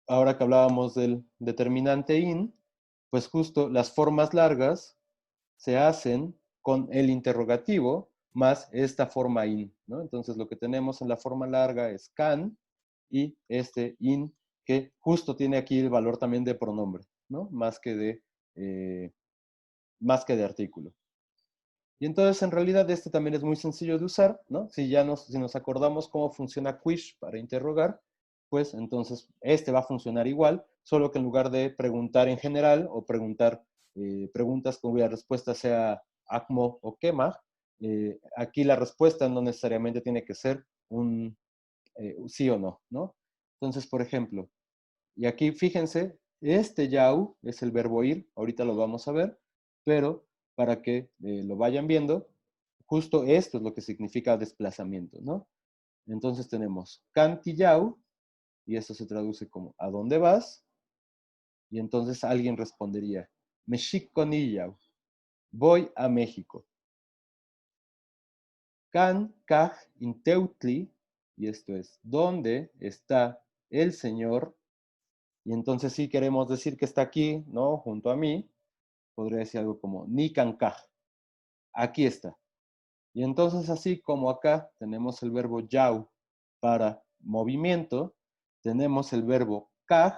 ahora que hablábamos del determinante in, pues justo las formas largas se hacen con el interrogativo más esta forma in, ¿no? Entonces lo que tenemos en la forma larga es can y este in, que justo tiene aquí el valor también de pronombre, ¿no? Más que de artículo. Y entonces, en realidad, este también es muy sencillo de usar, ¿no? Si nos acordamos cómo funciona quish para interrogar, pues entonces este va a funcionar igual, solo que en lugar de preguntar en general o preguntar preguntas cuya respuesta sea acmo o quema, aquí la respuesta no necesariamente tiene que ser un sí o no, ¿no? Entonces, por ejemplo, y aquí fíjense, este yau es el verbo ir, ahorita lo vamos a ver, pero para que lo vayan viendo, justo esto es lo que significa desplazamiento, ¿no? Entonces tenemos canti yau, y eso se traduce como ¿a dónde vas? Y entonces alguien respondería, Mexiko ni yau, voy a México. Can kaj inteutli, y esto es, ¿dónde está el Señor? Y entonces si queremos decir que está aquí, ¿no? Junto a mí, podría decir algo como ni cancaj. Aquí está. Y entonces así como acá tenemos el verbo yau para movimiento, tenemos el verbo kaj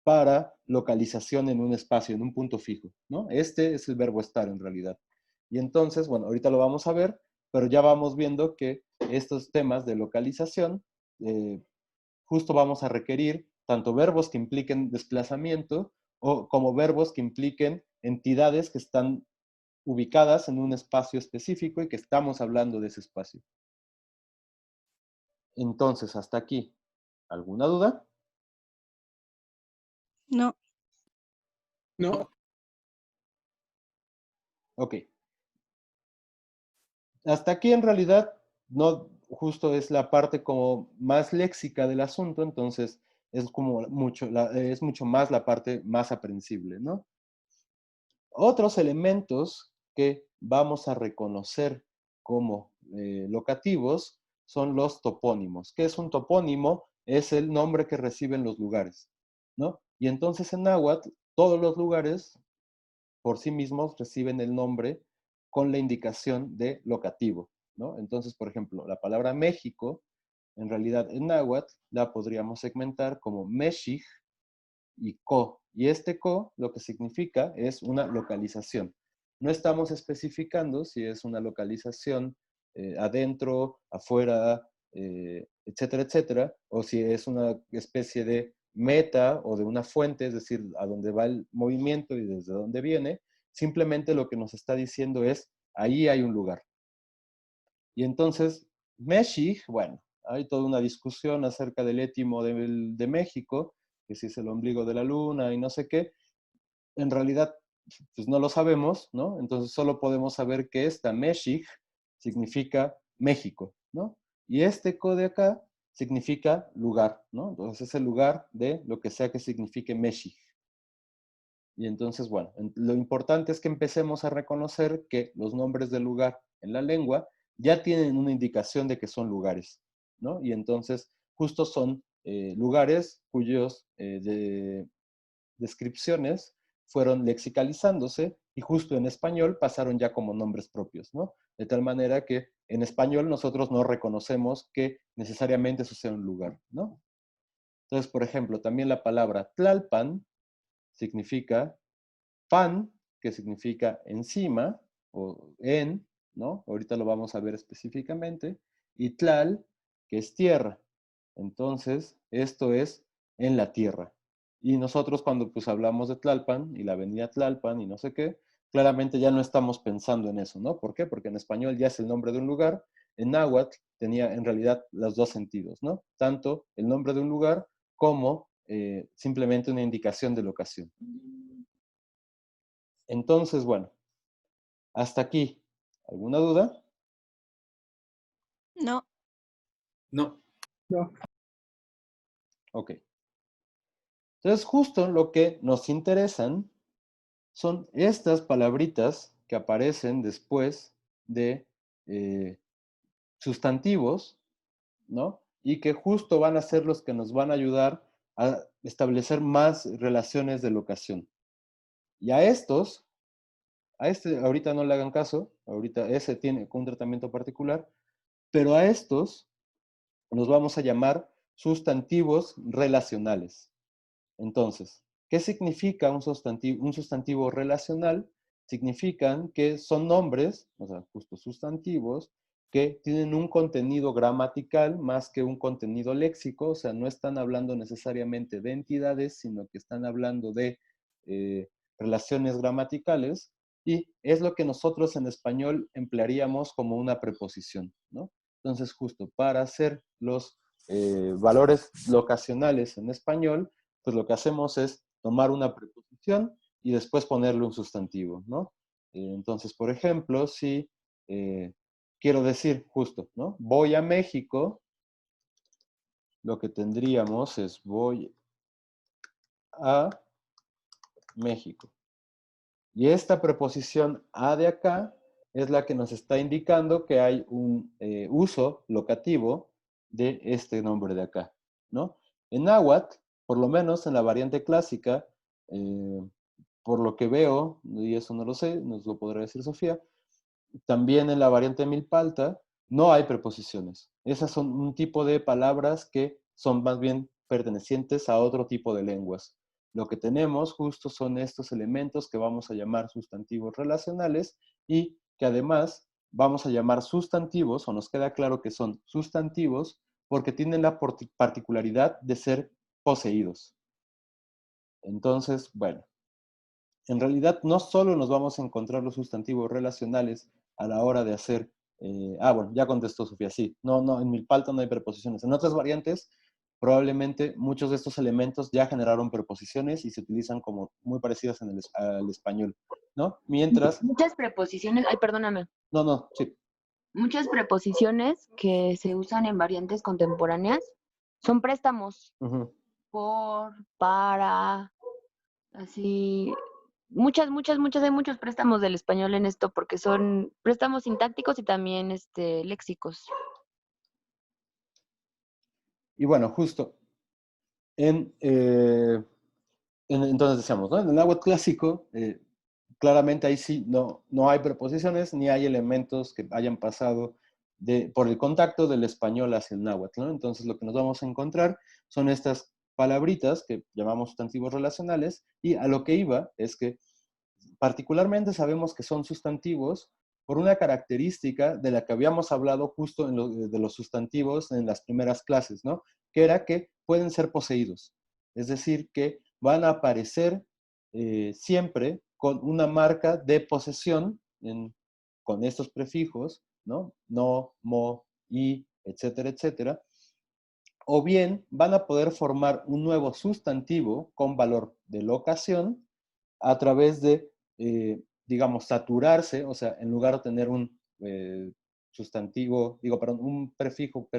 para localización en un espacio, en un punto fijo, ¿no? Este es el verbo estar en realidad. Y entonces, bueno, ahorita lo vamos a ver, pero ya vamos viendo que estos temas de localización justo vamos a requerir tanto verbos que impliquen desplazamiento o como verbos que impliquen entidades que están ubicadas en un espacio específico y que estamos hablando de ese espacio. Entonces, hasta aquí, ¿alguna duda? No. No. Ok. Hasta aquí en realidad no justo es la parte como más léxica del asunto, entonces es como es mucho más la parte más aprensible, ¿no? Otros elementos que vamos a reconocer como locativos son los topónimos. ¿Qué es un topónimo? Es el nombre que reciben los lugares, ¿no? Y entonces en náhuatl, todos los lugares por sí mismos reciben el nombre con la indicación de locativo, ¿no? Entonces, por ejemplo, la palabra México, en realidad en náhuatl la podríamos segmentar como Mexij y Co. Y este Co lo que significa es una localización. No estamos especificando si es una localización adentro, afuera, etcétera, etcétera, o si es una especie de meta o de una fuente, es decir, a dónde va el movimiento y desde dónde viene. Simplemente lo que nos está diciendo es, ahí hay un lugar. Y entonces, Mexij, bueno, hay toda una discusión acerca del étimo de México, que si es el ombligo de la luna y no sé qué. En realidad, pues no lo sabemos, ¿no? Entonces solo podemos saber que esta Mexij significa México, ¿no? Y este co de acá significa lugar, ¿no? Entonces es el lugar de lo que sea que signifique Mexij. Y entonces, bueno, lo importante es que empecemos a reconocer que los nombres del lugar en la lengua ya tienen una indicación de que son lugares, ¿no? Y entonces justo son lugares cuyos descripciones fueron lexicalizándose y justo en español pasaron ya como nombres propios, ¿no? De tal manera que en español nosotros no reconocemos que necesariamente eso sea un lugar, ¿no? Entonces, por ejemplo, también la palabra Tlalpan significa pan, que significa encima o en, ¿no? Ahorita lo vamos a ver específicamente, y tlal, que es tierra. Entonces, esto es en la tierra. Y nosotros cuando pues hablamos de Tlalpan y la avenida Tlalpan y no sé qué, claramente ya no estamos pensando en eso, ¿no? ¿Por qué? Porque en español ya es el nombre de un lugar, en náhuatl tenía en realidad los dos sentidos, ¿no? Tanto el nombre de un lugar como simplemente una indicación de locación. Entonces, bueno, hasta aquí. ¿Alguna duda? No. No. No. Ok. Entonces, justo lo que nos interesan son estas palabritas que aparecen después de sustantivos, ¿no? Y que justo van a ser los que nos van a ayudar a establecer más relaciones de locación. Y a estos, a este ahorita no le hagan caso, ahorita ese tiene un tratamiento particular, pero a estos los vamos a llamar sustantivos relacionales. Entonces, ¿qué significa un sustantivo? Un sustantivo relacional significan que son nombres, o sea, justo sustantivos, que tienen un contenido gramatical más que un contenido léxico, o sea, no están hablando necesariamente de entidades, sino que están hablando de relaciones gramaticales, y es lo que nosotros en español emplearíamos como una preposición, ¿no? Entonces, justo para hacer los valores locacionales en español, pues lo que hacemos es tomar una preposición y después ponerle un sustantivo, ¿no? Entonces, por ejemplo, si quiero decir justo, ¿no? Voy a México, lo que tendríamos es voy a México. Y esta preposición a de acá es la que nos está indicando que hay un uso locativo de este nombre de acá, ¿no? En náhuatl, por lo menos en la variante clásica, por lo que veo, y eso no lo sé, nos lo podrá decir Sofía, también en la variante milpalta no hay preposiciones. Esas son un tipo de palabras que son más bien pertenecientes a otro tipo de lenguas. Lo que tenemos justo son estos elementos que vamos a llamar sustantivos relacionales y que además vamos a llamar sustantivos, o nos queda claro que son sustantivos, porque tienen la particularidad de ser poseídos. Entonces, bueno, en realidad no solo nos vamos a encontrar los sustantivos relacionales a la hora de hacer, bueno, ya contestó Sofía, sí, no, en milpalta no hay preposiciones. En otras variantes, probablemente muchos de estos elementos ya generaron preposiciones y se utilizan como muy parecidas al español, ¿no? Mientras... Muchas preposiciones, ay, perdóname. No, sí. Muchas preposiciones que se usan en variantes contemporáneas son préstamos. Por, para, así. Hay muchos préstamos del español en esto porque son préstamos sintácticos y también léxicos. Y bueno, justo entonces decíamos, ¿no? En el náhuatl clásico, claramente ahí sí no hay preposiciones ni hay elementos que hayan pasado por el contacto del español hacia el náhuatl, ¿no? Entonces lo que nos vamos a encontrar son estas palabritas que llamamos sustantivos relacionales, y a lo que iba es que particularmente sabemos que son sustantivos por una característica de la que habíamos hablado justo de los sustantivos en las primeras clases, ¿no? Que era que pueden ser poseídos. Es decir, que van a aparecer siempre con una marca de posesión con estos prefijos, ¿no? No, mo, y, etcétera, etcétera. O bien van a poder formar un nuevo sustantivo con valor de locación a través de, digamos, saturarse, o sea, en lugar de tener un un prefijo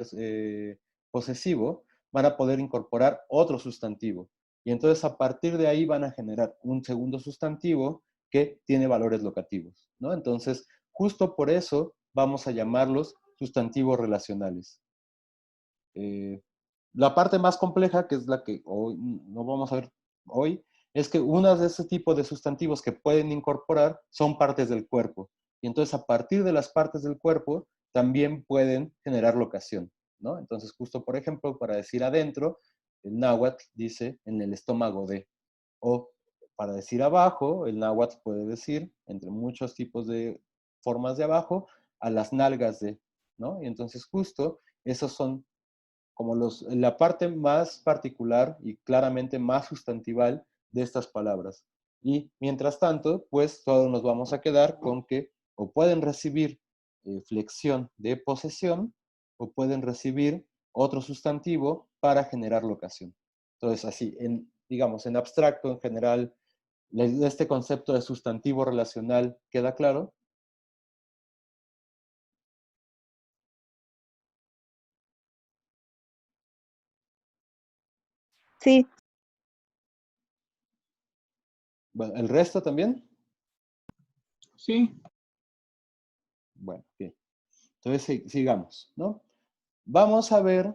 posesivo, van a poder incorporar otro sustantivo. Y entonces a partir de ahí van a generar un segundo sustantivo que tiene valores locativos, ¿no? Entonces, justo por eso vamos a llamarlos sustantivos relacionales. la parte más compleja, que es la que hoy no vamos a ver hoy, es que uno de ese tipo de sustantivos que pueden incorporar son partes del cuerpo. Y entonces a partir de las partes del cuerpo también pueden generar locación, ¿no? Entonces justo, por ejemplo, para decir adentro, el náhuatl dice en el estómago de. O para decir abajo, el náhuatl puede decir, entre muchos tipos de formas de abajo, a las nalgas de, ¿no? Y entonces justo esos son como la parte más particular y claramente más sustantival de estas palabras. Y mientras tanto, pues todos nos vamos a quedar con que o pueden recibir flexión de posesión o pueden recibir otro sustantivo para generar locación. Entonces, así, digamos, en abstracto, en general, este concepto de sustantivo relacional queda claro. Sí, Bueno, ¿el resto también? Sí, Bueno, bien. Entonces, sigamos, ¿no? Vamos a ver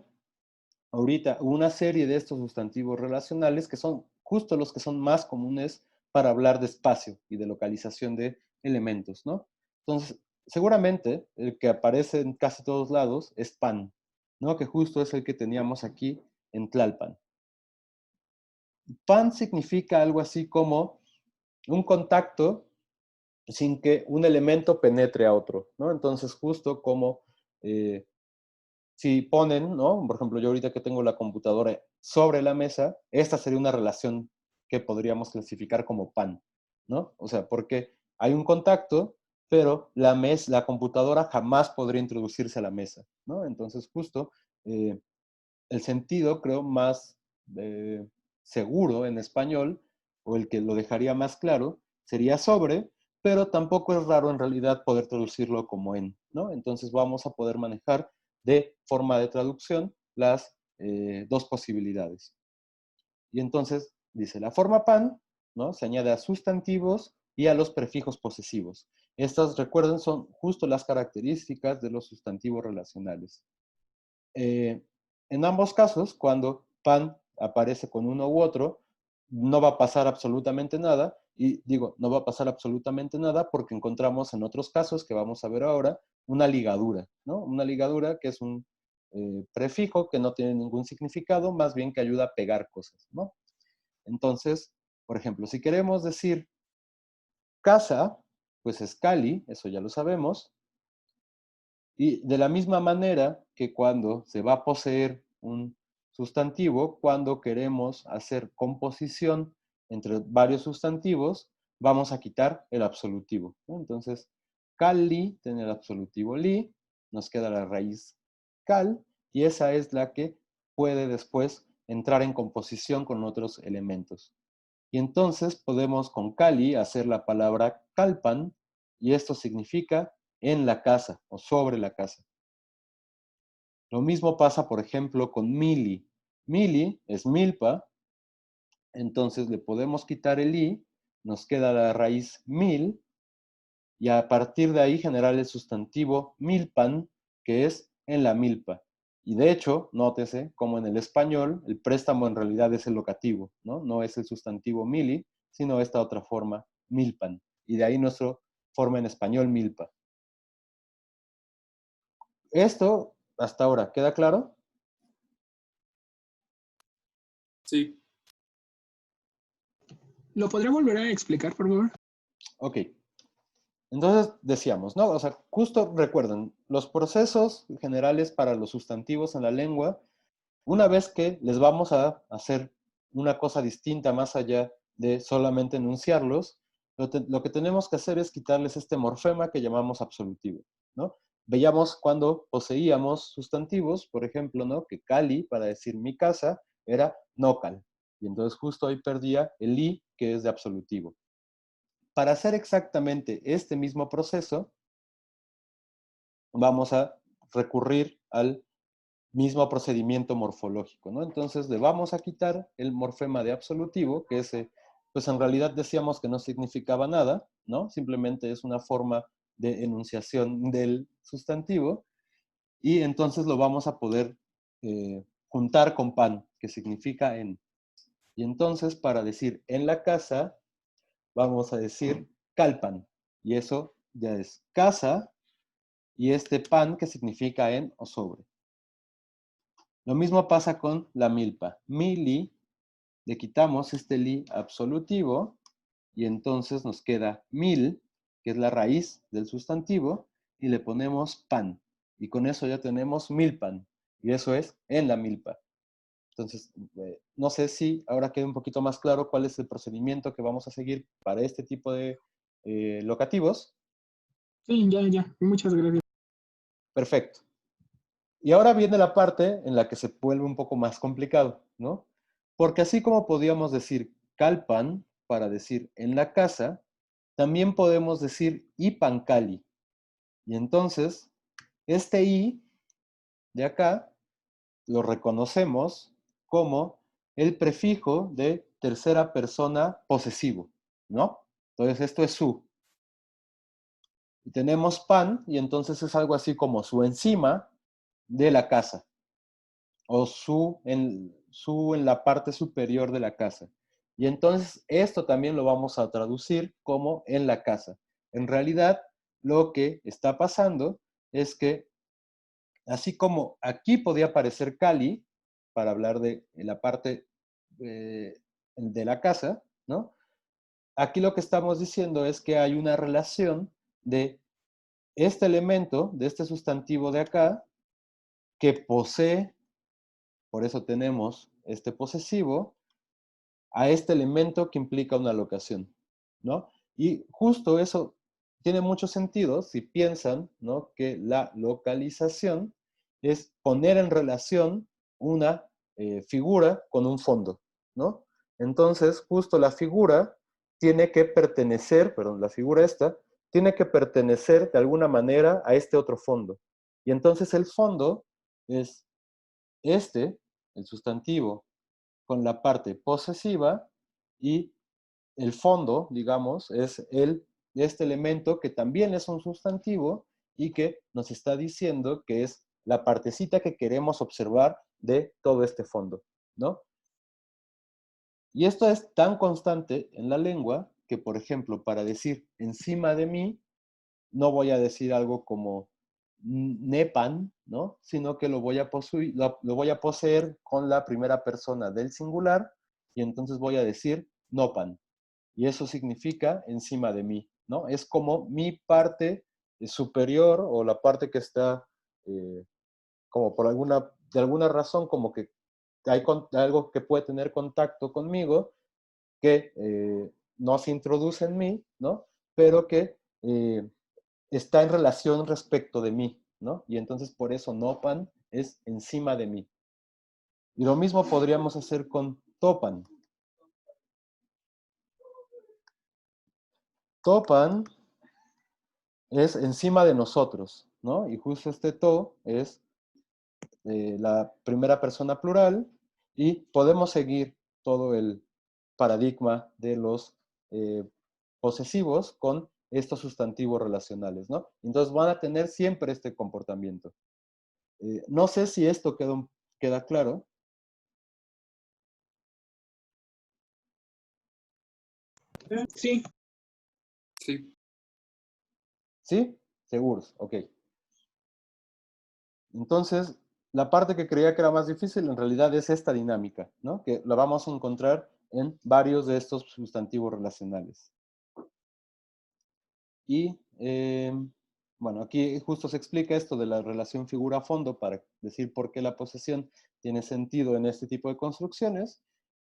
ahorita una serie de estos sustantivos relacionales que son justo los que son más comunes para hablar de espacio y de localización de elementos, ¿no? Entonces, seguramente el que aparece en casi todos lados es pan, ¿no? Que justo es el que teníamos aquí en Tlalpan. Pan significa algo así como un contacto sin que un elemento penetre a otro, ¿no? Entonces, justo como si ponen, ¿no? Por ejemplo, yo ahorita que tengo la computadora sobre la mesa, esta sería una relación que podríamos clasificar como pan, ¿no? O sea, porque hay un contacto, pero la computadora jamás podría introducirse a la mesa, ¿no? Entonces, justo el sentido, creo, más eh, seguro en español, o el que lo dejaría más claro, sería sobre, pero tampoco es raro en realidad poder traducirlo como en, ¿no? Entonces vamos a poder manejar de forma de traducción las dos posibilidades. Y entonces dice, la forma pan, ¿no? Se añade a sustantivos y a los prefijos posesivos. Estas, recuerden, son justo las características de los sustantivos relacionales. En ambos casos, cuando pan aparece con uno u otro, no va a pasar absolutamente nada. Y digo, no va a pasar absolutamente nada porque encontramos en otros casos que vamos a ver ahora una ligadura, ¿no? Una ligadura que es un prefijo que no tiene ningún significado, más bien que ayuda a pegar cosas, ¿no? Entonces, por ejemplo, si queremos decir casa, pues es cali, eso ya lo sabemos. Y de la misma manera que cuando se va a poseer un sustantivo, cuando queremos hacer composición entre varios sustantivos, vamos a quitar el absolutivo, ¿no? Entonces, cali tiene el absolutivo li, nos queda la raíz cal, y esa es la que puede después entrar en composición con otros elementos. Y entonces podemos con cali hacer la palabra calpan, y esto significa en la casa o sobre la casa. Lo mismo pasa, por ejemplo, con mili. Mili es milpa, entonces le podemos quitar el i, nos queda la raíz mil, y a partir de ahí generar el sustantivo milpan, que es en la milpa. Y de hecho, nótese como en el español, el préstamo en realidad es el locativo, ¿no? No es el sustantivo mili, sino esta otra forma, milpan. Y de ahí nuestra forma en español, milpa. Esto, hasta ahora, ¿queda claro? Sí. ¿lo podría volver a explicar, por favor? Ok. Entonces decíamos, ¿no? O sea, justo recuerden, los procesos generales para los sustantivos en la lengua, una vez que les vamos a hacer una cosa distinta más allá de solamente enunciarlos, lo que tenemos que hacer es quitarles este morfema que llamamos absolutivo, ¿no? Veíamos cuando poseíamos sustantivos, por ejemplo, ¿no? Que cali, para decir mi casa, era nocal. Y entonces justo ahí perdía el i, que es de absolutivo. Para hacer exactamente este mismo proceso, vamos a recurrir al mismo procedimiento morfológico, ¿no? Entonces le vamos a quitar el morfema de absolutivo, que ese, pues en realidad decíamos que no significaba nada, ¿no? Simplemente es una forma de enunciación del sustantivo, y entonces lo vamos a poder juntar con pan, que significa en. Y entonces, para decir en la casa, vamos a decir calpan. Y eso ya es casa, y este pan que significa en o sobre. Lo mismo pasa con la milpa. Mili, le quitamos este li absolutivo, y entonces nos queda mil, que es la raíz del sustantivo, y le ponemos pan. Y con eso ya tenemos milpan. Y eso es en la milpa. Entonces, no sé si ahora queda un poquito más claro cuál es el procedimiento que vamos a seguir para este tipo de locativos. Sí, ya. Muchas gracias. Perfecto. Y ahora viene la parte en la que se vuelve un poco más complicado, ¿no? Porque así como podíamos decir calpan para decir en la casa, también podemos decir ipancali. Y entonces, este i de acá lo reconocemos como el prefijo de tercera persona posesivo, ¿no? Entonces esto es su. Y tenemos pan, y entonces es algo así como su encima de la casa, o su en la parte superior de la casa. Y entonces esto también lo vamos a traducir como en la casa. En realidad, lo que está pasando es que, así como aquí podía aparecer Cali, para hablar de la parte de la casa, ¿no? Aquí lo que estamos diciendo es que hay una relación de este elemento, de este sustantivo de acá, que posee, por eso tenemos este posesivo, a este elemento que implica una locación, ¿no? Y justo eso tiene mucho sentido si piensan, ¿no?, que la localización es poner en relación una figura con un fondo, ¿no? Entonces, justo la figura tiene que pertenecer, perdón, la figura esta, tiene que pertenecer de alguna manera a este otro fondo. Y entonces el fondo es este, el sustantivo, con la parte posesiva, y el fondo, digamos, es este elemento que también es un sustantivo y que nos está diciendo que es la partecita que queremos observar de todo este fondo, ¿no? Y esto es tan constante en la lengua que, por ejemplo, para decir encima de mí, no voy a decir algo como nepan, ¿no? Sino que lo voy a poseer con la primera persona del singular, y entonces voy a decir nopan. Y eso significa encima de mí, ¿no? Es como mi parte superior, o la parte que está como de alguna razón, como que hay algo que puede tener contacto conmigo, que no se introduce en mí, ¿no? Pero que está en relación respecto de mí, ¿no? Y entonces por eso nopan es encima de mí. Y lo mismo podríamos hacer con topan. Topan es encima de nosotros, ¿no? Y justo este to es la primera persona plural, y podemos seguir todo el paradigma de los posesivos con estos sustantivos relacionales, ¿no? Entonces van a tener siempre este comportamiento. No sé si esto queda claro. Sí, Sí. ¿Sí? Seguros, ok. Entonces, la parte que creía que era más difícil en realidad es esta dinámica, ¿no? Que la vamos a encontrar en varios de estos sustantivos relacionales. Y, bueno, aquí justo se explica esto de la relación figura-fondo para decir por qué la posesión tiene sentido en este tipo de construcciones.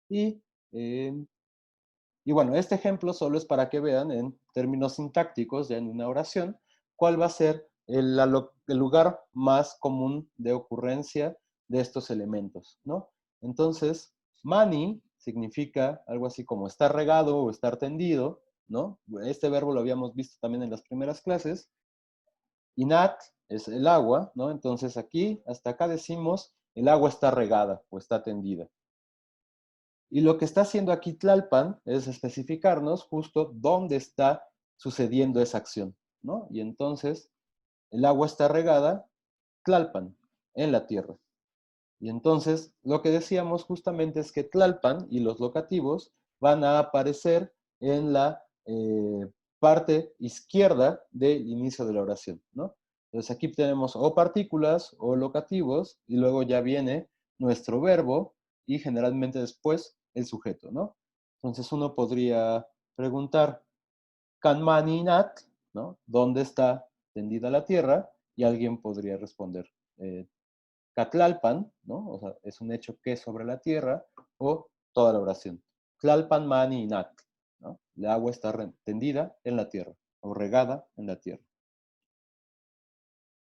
Y, y bueno, este ejemplo solo es para que vean en términos sintácticos, ya en una oración, cuál va a ser el lugar más común de ocurrencia de estos elementos, ¿no? Entonces, mani significa algo así como estar regado o estar tendido, ¿no? Este verbo lo habíamos visto también en las primeras clases. Inat es el agua, ¿no? Entonces aquí, hasta acá decimos, el agua está regada o está tendida. Y lo que está haciendo aquí Tlalpan es especificarnos justo dónde está sucediendo esa acción, ¿no? Y entonces, el agua está regada, Tlalpan, en la tierra. Y entonces, lo que decíamos justamente es que Tlalpan y los locativos van a aparecer en la parte izquierda del inicio de la oración, ¿no? Entonces aquí tenemos o partículas o locativos, y luego ya viene nuestro verbo, y generalmente después el sujeto, ¿no? Entonces uno podría preguntar, Kanmaninat, ¿no? ¿Dónde está tendida la tierra? Y alguien podría responder, Catlalpan, ¿no? O sea, es un hecho que es sobre la tierra, o toda la oración. Tlalpan mani nat, ¿no? El agua está tendida en la tierra, o regada en la tierra.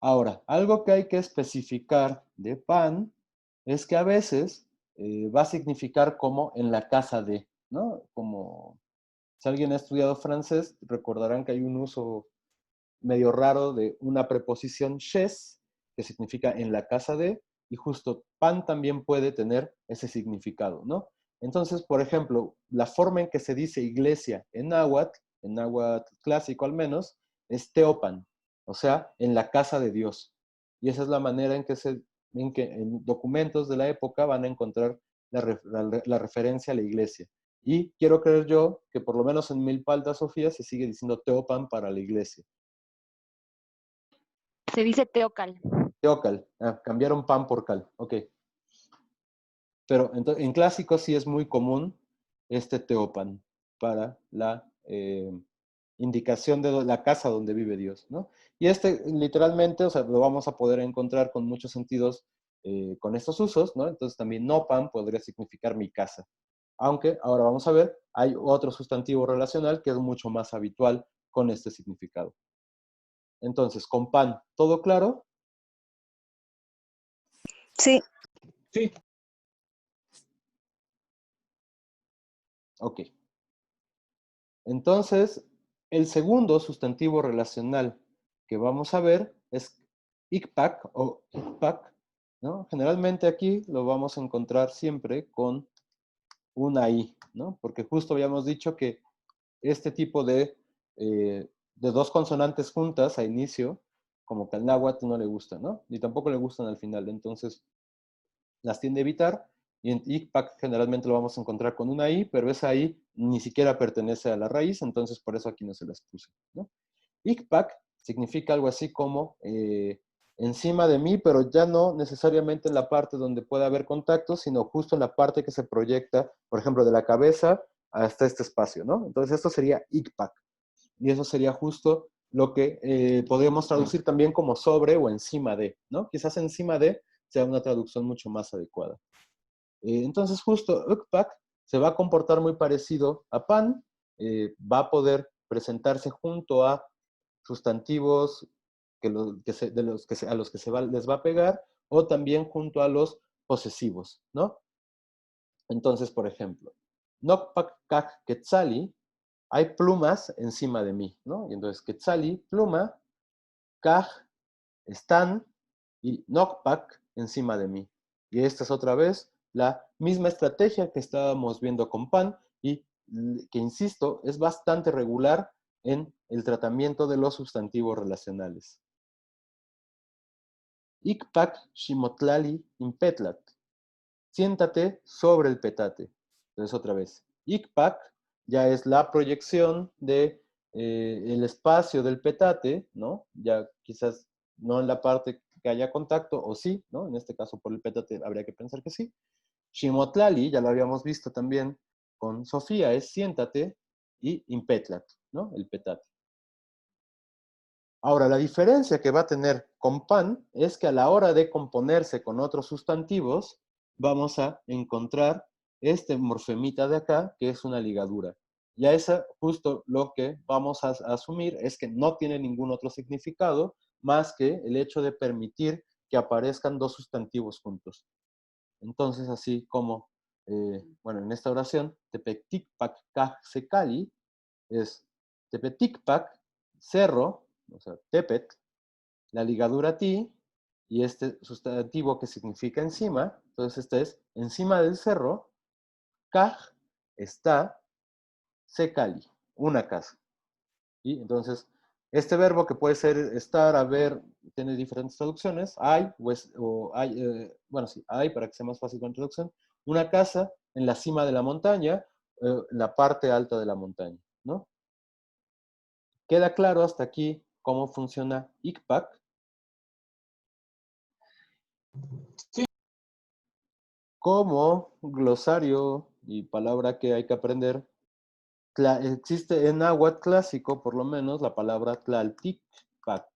Ahora, algo que hay que especificar de pan es que a veces va a significar como en la casa de, ¿no? Como si alguien ha estudiado francés, recordarán que hay un uso medio raro de una preposición chez, que significa en la casa de, y justo pan también puede tener ese significado, ¿no? Entonces, por ejemplo, la forma en que se dice iglesia en náhuatl clásico al menos, es teopan, o sea, en la casa de Dios. Y esa es la manera en que en documentos de la época van a encontrar la referencia a la iglesia. Y quiero creer yo que por lo menos en Milpalta, Sofía, se sigue diciendo teopan para la iglesia. Se dice teocal. Teocal. Cambiaron pan por cal. Ok. Pero en clásico sí es muy común este teopan para la indicación de la casa donde vive Dios, ¿no? Y literalmente, o sea, lo vamos a poder encontrar con muchos sentidos con estos usos, ¿no? Entonces también nopan podría significar mi casa. Aunque ahora vamos a ver, hay otro sustantivo relacional que es mucho más habitual con este significado. Entonces, con pan, ¿todo claro? Sí. Sí. Ok. Entonces, el segundo sustantivo relacional que vamos a ver es ikpak o ikpak, ¿no? Generalmente aquí lo vamos a encontrar siempre con una i, ¿no? Porque justo habíamos dicho que este tipo de dos consonantes juntas a inicio, como que al náhuatl no le gusta, ¿no? Ni tampoco le gustan al final, entonces las tiende a evitar, y en ICPAC generalmente lo vamos a encontrar con una I, pero esa I ni siquiera pertenece a la raíz, entonces por eso aquí no se las puse, ¿no? ICPAC significa algo así como encima de mí, pero ya no necesariamente en la parte donde pueda haber contacto, sino justo en la parte que se proyecta, por ejemplo, de la cabeza hasta este espacio, ¿no? Entonces esto sería ICPAC, y eso sería justo lo que podríamos traducir también como sobre o encima de, ¿no? Quizás encima de sea una traducción mucho más adecuada. Entonces justo UCPAC se va a comportar muy parecido a PAN, va a poder presentarse junto a sustantivos a los que les va a pegar, o también junto a los posesivos, ¿no? Entonces, por ejemplo, Nokpak Kak Quetzali, hay plumas encima de mí, ¿no? Y entonces Quetzali, pluma, Kaj, están, y Nokpak encima de mí. Y esta es otra vez la misma estrategia que estábamos viendo con pan, y que, insisto, es bastante regular en el tratamiento de los sustantivos relacionales. Ikpak Shimotlali impetlat. Siéntate sobre el petate. Entonces otra vez, Ikpak ya es la proyección de el espacio del petate, ¿no? Ya quizás no en la parte que haya contacto, o sí, ¿no? En este caso por el petate habría que pensar que sí. Shimotlali, ya lo habíamos visto también con Sofía, es siéntate, y impetlat, ¿no? El petate. Ahora, la diferencia que va a tener con pan es que a la hora de componerse con otros sustantivos, vamos a encontrar este morfemita de acá, que es una ligadura. Ya esa, justo lo que vamos a asumir es que no tiene ningún otro significado más que el hecho de permitir que aparezcan dos sustantivos juntos. Entonces, así como, bueno, en esta oración, tepeticpac secali es tepeticpac, cerro, o sea, tepet, la ligadura ti, y este sustantivo que significa encima, entonces este es encima del cerro, kaj está secali, una casa. Y entonces Este verbo que puede ser estar, haber, tiene diferentes traducciones. Hay, o hay, bueno, sí, hay, para que sea más fácil con traducción, una casa en la cima de la montaña, en la parte alta de la montaña, ¿no? ¿Queda claro hasta aquí cómo funciona ICPAC? Sí. Como glosario y palabra que hay que aprender, existe en náhuatl clásico, por lo menos, la palabra Tlalticpac.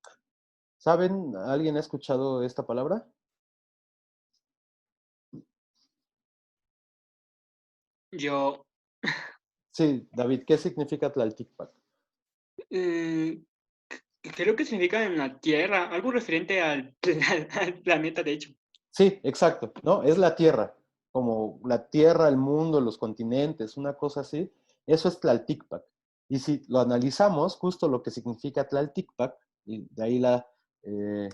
¿Saben? ¿Alguien ha escuchado esta palabra? Yo, Sí, David, ¿qué significa Tlalticpac? eh, creo que significa en la Tierra, algo referente al, al planeta, de hecho. Sí, exacto, ¿no? Es la Tierra, como la Tierra, el mundo, los continentes, una cosa así. Eso es Tlalticpac. Y si lo analizamos, justo lo que significa Tlalticpac, y de ahí eh,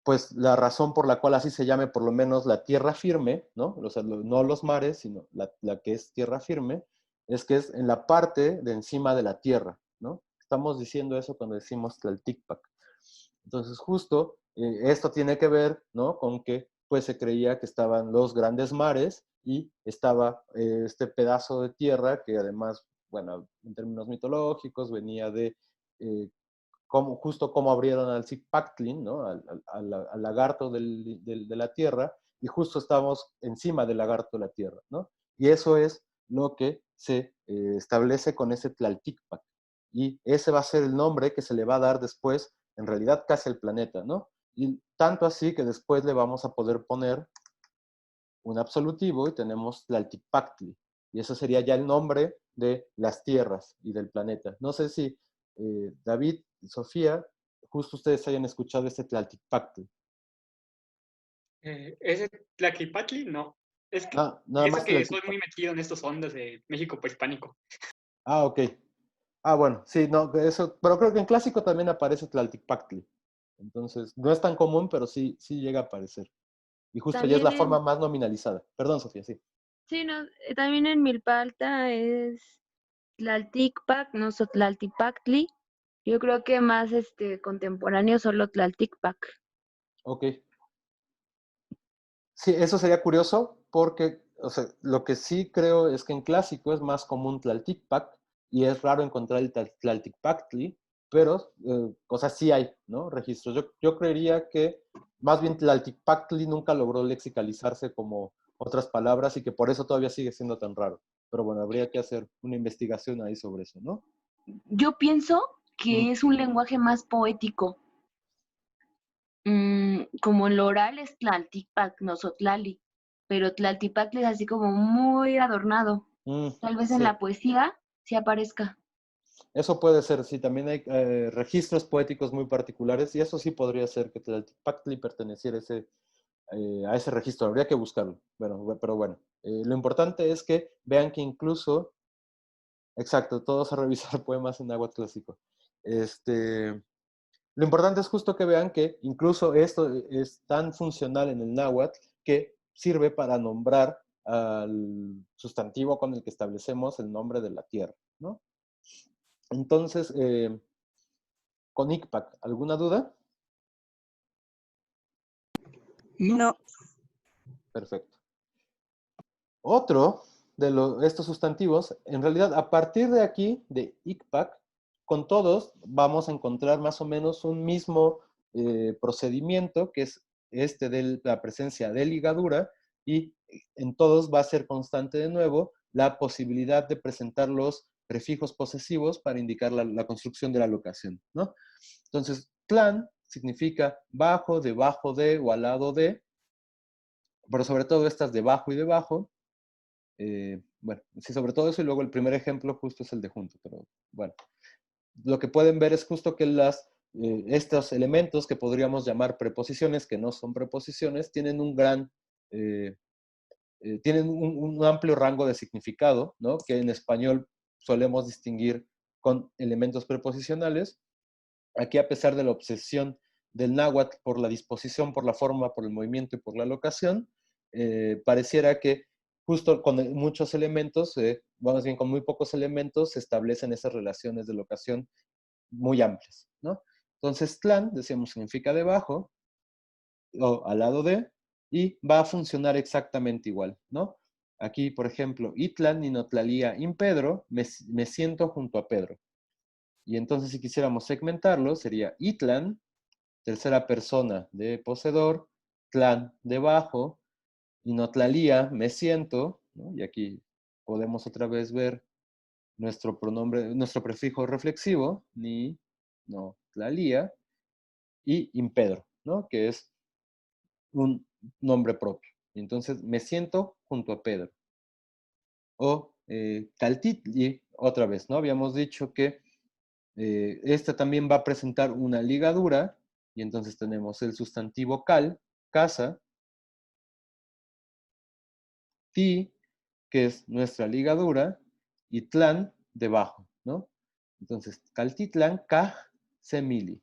pues la razón por la cual así se llame por lo menos la tierra firme, ¿no? O sea, no los mares, sino la que es tierra firme, es que es en la parte de encima de la tierra, ¿no? Estamos diciendo eso cuando decimos Tlalticpac. Entonces, justo esto tiene que ver, ¿no? Con que pues se creía que estaban los grandes mares y estaba este pedazo de tierra que además, bueno, en términos mitológicos venía de justo como abrieron al Zipactlin, ¿no? Al lagarto de la Tierra, y justo estamos encima del lagarto de la Tierra, ¿no? Y eso es lo que se establece con ese Tlalticpac. Y ese va a ser el nombre que se le va a dar después, en realidad casi al planeta, ¿no? Y tanto así que después le vamos a poder poner un absolutivo y tenemos Tlaltipactli. Y eso sería ya el nombre de las tierras y del planeta. No sé si David, Sofía, justo ustedes hayan escuchado este Tlaltipactli. ¿Ese Tlaquipatli? No. Es que, Nada y eso más que estoy muy Tlaltipactli. metido en estos ondas de México prehispánico. Ah, ok. Ah, bueno, sí, no, eso, pero creo que en clásico también aparece Tlaltipactli. Entonces, no es tan común, pero sí, sí llega a aparecer. Y justo ya es También la forma en, más nominalizada. Perdón, Sofía, sí. sí, no, también en Milpalta es Tlalticpac, no Tlaltipactli. Yo creo que más contemporáneo solo Tlalticpac. Ok. Sí, eso sería curioso porque, o sea, lo que sí creo es que en clásico es más común Tlalticpac y es raro encontrar el Tlalticpactli, pero, o sea, sí hay, ¿no? Registros. Yo creería que más bien Tlalticpactli nunca logró lexicalizarse como otras palabras y que por eso todavía sigue siendo tan raro. Pero bueno, habría que hacer una investigación ahí sobre eso, ¿no? Yo pienso Mm. que es un lenguaje más poético. Como en lo oral es Tlaltipac, no Sotlali, pero Tlaltipactli es así como muy adornado. Tal vez en Sí. la poesía sí aparezca. Eso puede ser, sí, también hay registros poéticos muy particulares y eso sí podría ser que Tlaltipactli perteneciera a ese registro, habría que buscarlo. Bueno, pero bueno, lo importante es que vean que incluso, exacto, todos a revisar poemas en náhuatl clásico. Lo importante es justo que vean que incluso esto es tan funcional en el náhuatl que sirve para nombrar al sustantivo con el que establecemos el nombre de la tierra, ¿no? Entonces, con ICPAC, ¿alguna duda? No. No, Perfecto. Otro de estos sustantivos, en realidad, a partir de aquí, de ICPAC, con todos vamos a encontrar más o menos un mismo procedimiento, que es este de la presencia de ligadura, y en todos va a ser constante de nuevo la posibilidad de presentar los prefijos posesivos para indicar la construcción de la locación, ¿no? Entonces, tlan significa bajo, debajo de o al lado de, pero sobre todo estas debajo y debajo. Bueno, sí, sobre todo eso, y luego el primer ejemplo justo es el de junto, pero bueno. Lo que pueden ver es justo que estos elementos que podríamos llamar preposiciones, que no son preposiciones, tienen tienen un amplio rango de significado, ¿no? Que en español solemos distinguir con elementos preposicionales. Aquí, a pesar de la obsesión del náhuatl por la disposición, por la forma, por el movimiento y por la locación, pareciera que justo con muchos elementos, más bien con muy pocos elementos, se establecen esas relaciones de locación muy amplias, ¿no? Entonces, tlan, decíamos, significa debajo, o al lado de, y va a funcionar exactamente igual, ¿no? Aquí, por ejemplo, itlan ninotlalía in Pedro, me siento junto a Pedro. Y entonces, si quisiéramos segmentarlo, sería itlan, tercera persona de poseedor, tlan debajo, ninotlalía, me siento, ¿no? Y aquí podemos otra vez ver nuestro pronombre, nuestro prefijo reflexivo, ni, no, tlalía, y in Pedro, ¿no? Que es un nombre propio. Entonces, me siento junto a Pedro. O caltitli, otra vez, ¿no? Habíamos dicho que esta también va a presentar una ligadura, y entonces tenemos el sustantivo cal, casa, ti, que es nuestra ligadura, y tlan, debajo, ¿no? Entonces, caltitlan, kaj, semili.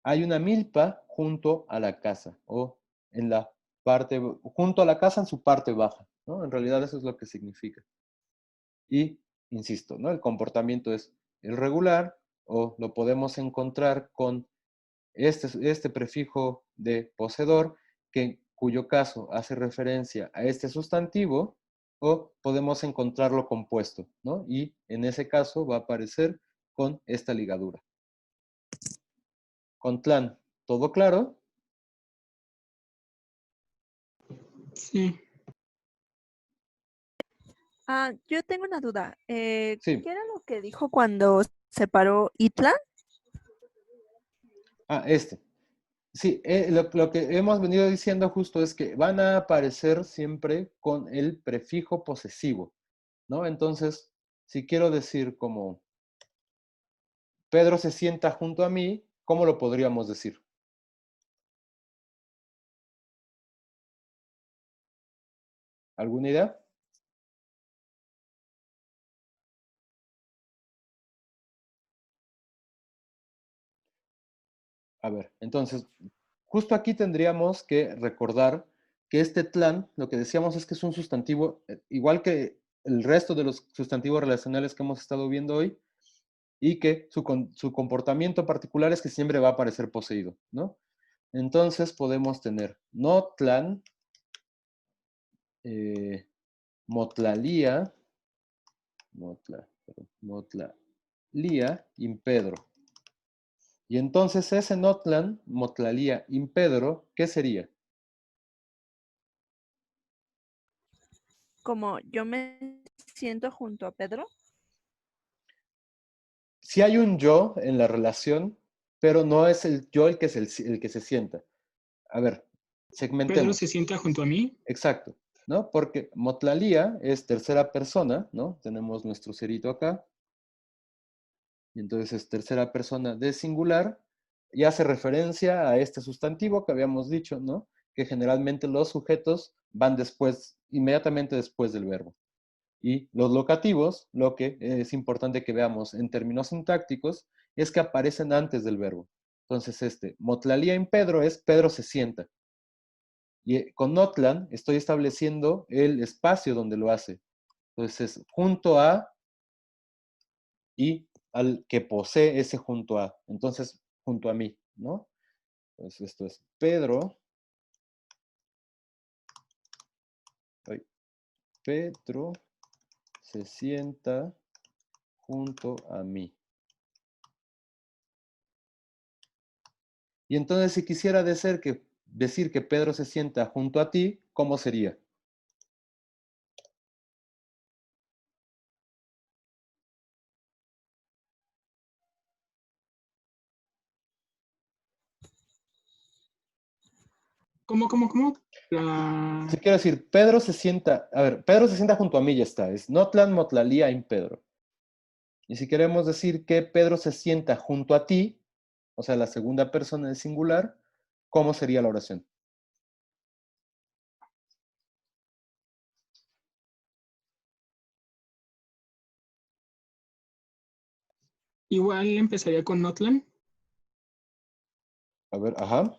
Hay una milpa junto a la casa, o en la parte, junto a la casa en su parte baja, ¿no? En realidad eso es lo que significa. Y, insisto, ¿no? El comportamiento es irregular, o lo podemos encontrar con este prefijo de poseedor, cuyo caso hace referencia a este sustantivo, o podemos encontrarlo compuesto, ¿no? Y en ese caso va a aparecer con esta ligadura. Con tlan, ¿todo claro? Sí. Yo tengo una duda. Sí. ¿Qué era lo que dijo cuando separó Itla? Este. Sí, lo que hemos venido diciendo justo es que van a aparecer siempre con el prefijo posesivo, ¿no? Entonces, si quiero decir como Pedro se sienta junto a mí, ¿cómo lo podríamos decir? ¿Alguna idea? A ver, entonces, justo aquí tendríamos que recordar que este tlan, lo que decíamos es que es un sustantivo, igual que el resto de los sustantivos relacionales que hemos estado viendo hoy, y que su comportamiento particular es que siempre va a aparecer poseído, ¿no? Entonces podemos tener no tlan, motlalía, motlalía, impedro. Y entonces ese notlan, motlalía, impedro, ¿qué sería? Como yo me siento junto a Pedro. Si hay un yo en la relación, pero no es el yo el que se sienta. A ver, Pedro se segmentemos. sienta junto a mí. Exacto, ¿no? Porque motlalía es tercera persona, ¿no? Tenemos nuestro cerito acá. Y entonces es tercera persona de singular. Y hace referencia a este sustantivo que habíamos dicho, ¿no? Que generalmente los sujetos van después, inmediatamente después del verbo. Y los locativos, lo que es importante que veamos en términos sintácticos, es que aparecen antes del verbo. Entonces, motlalía en Pedro es Pedro se sienta. Y con notlan estoy estableciendo el espacio donde lo hace. Entonces, junto a y al que posee ese junto a. Entonces, junto a mí, ¿no? Entonces, esto es Pedro. Pedro se sienta junto a mí. Y entonces, si quisiera decir que Pedro se sienta junto a ti, ¿cómo sería? ¿Cómo? Si quiero decir, Pedro se sienta, a ver, Pedro se sienta junto a mí, ya está. Es notlan motlalía in Pedro. Y si queremos decir que Pedro se sienta junto a ti, o sea, la segunda persona del singular, ¿cómo sería la oración? Igual empezaría con Notlan. A ver, ajá.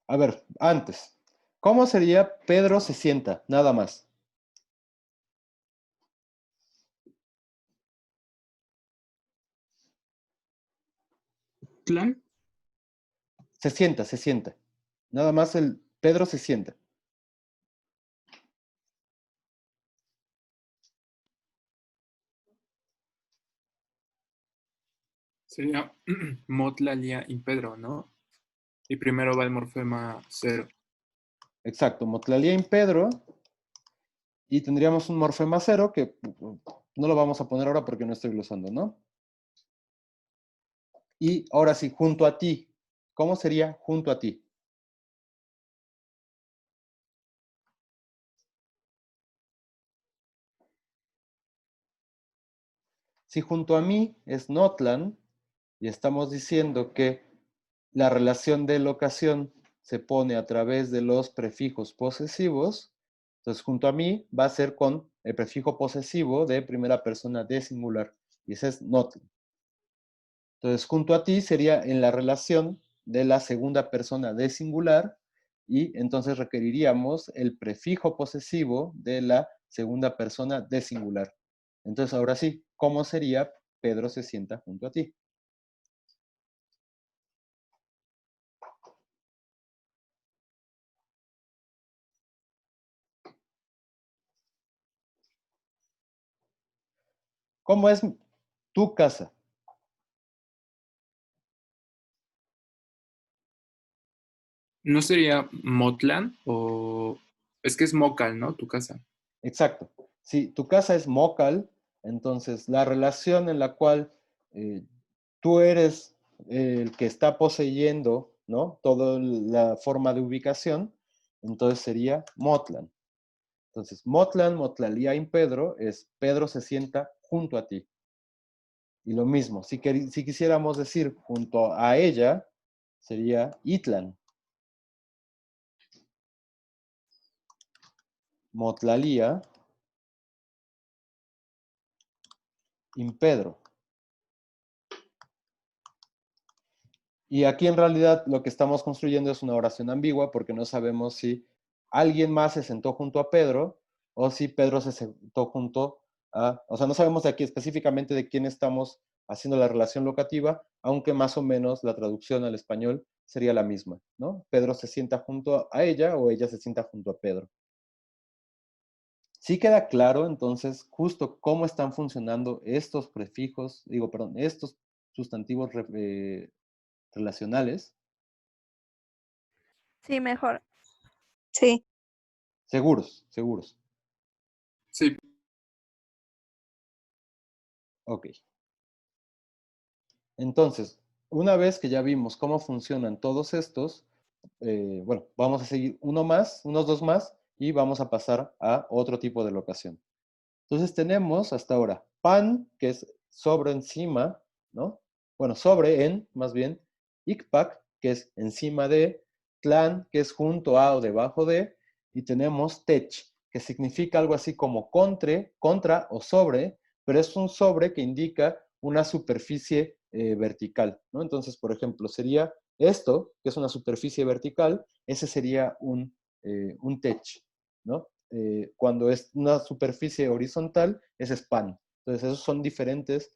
A ver, antes. ¿Cómo sería Pedro se sienta? Nada más. ¿Tlan? Se sienta, se sienta. Nada más el Pedro se sienta. Sería Motlalia y Pedro, ¿no? Y primero va el morfema 0. Exacto, Motlalía in Pedro. Y tendríamos un morfema 0 que no lo vamos a poner ahora porque no estoy glosando, ¿no? Y ahora sí, junto a ti. ¿Cómo sería junto a ti? Si junto a mí es Notlan y estamos diciendo que la relación de locación se pone a través de los prefijos posesivos, entonces junto a mí va a ser con el prefijo posesivo de primera persona de singular, y ese es Notlan. Entonces junto a ti sería en la relación de la segunda persona de singular, y entonces requeriríamos el prefijo posesivo de la segunda persona de singular. Entonces ahora sí, ¿cómo sería Pedro se sienta junto a ti? ¿Cómo es tu casa? ¿No sería Motlan o...? Es que es Mocal, ¿no? Tu casa. Exacto. Si tu casa es Mocal, entonces la relación en la cual tú eres el que está poseyendo, ¿no? Toda la forma de ubicación, entonces sería Motlan. Entonces, Motlan, Motlalía in Pedro es Pedro se sienta junto a ti. Y lo mismo, si quisiéramos decir junto a ella, sería Itlan. Motlalía in Pedro. Y aquí en realidad lo que estamos construyendo es una oración ambigua porque no sabemos si alguien más se sentó junto a Pedro o si Pedro se sentó junto a... O sea, no sabemos de aquí específicamente de quién estamos haciendo la relación locativa, aunque más o menos la traducción al español sería la misma, ¿no? Pedro se sienta junto a ella o ella se sienta junto a Pedro. Sí queda claro entonces justo cómo están funcionando estos prefijos, digo, perdón, estos sustantivos relacionales. Sí, mejor. Sí. Seguros, seguros. Sí. Ok. Entonces, una vez que ya vimos cómo funcionan todos estos, bueno, vamos a seguir uno más, unos dos más, y vamos a pasar a otro tipo de locación. Entonces tenemos hasta ahora pan, que es sobre encima, ¿no? Bueno, sobre en, más bien, ikpak, que es encima de, tlan, que es junto a o debajo de, y tenemos tech, que significa algo así como contra o sobre, pero es un sobre que indica una superficie vertical, ¿no? Entonces, por ejemplo, sería esto, que es una superficie vertical, ese sería un tech, ¿no? Cuando es una superficie horizontal, es span. Entonces, esos son diferentes.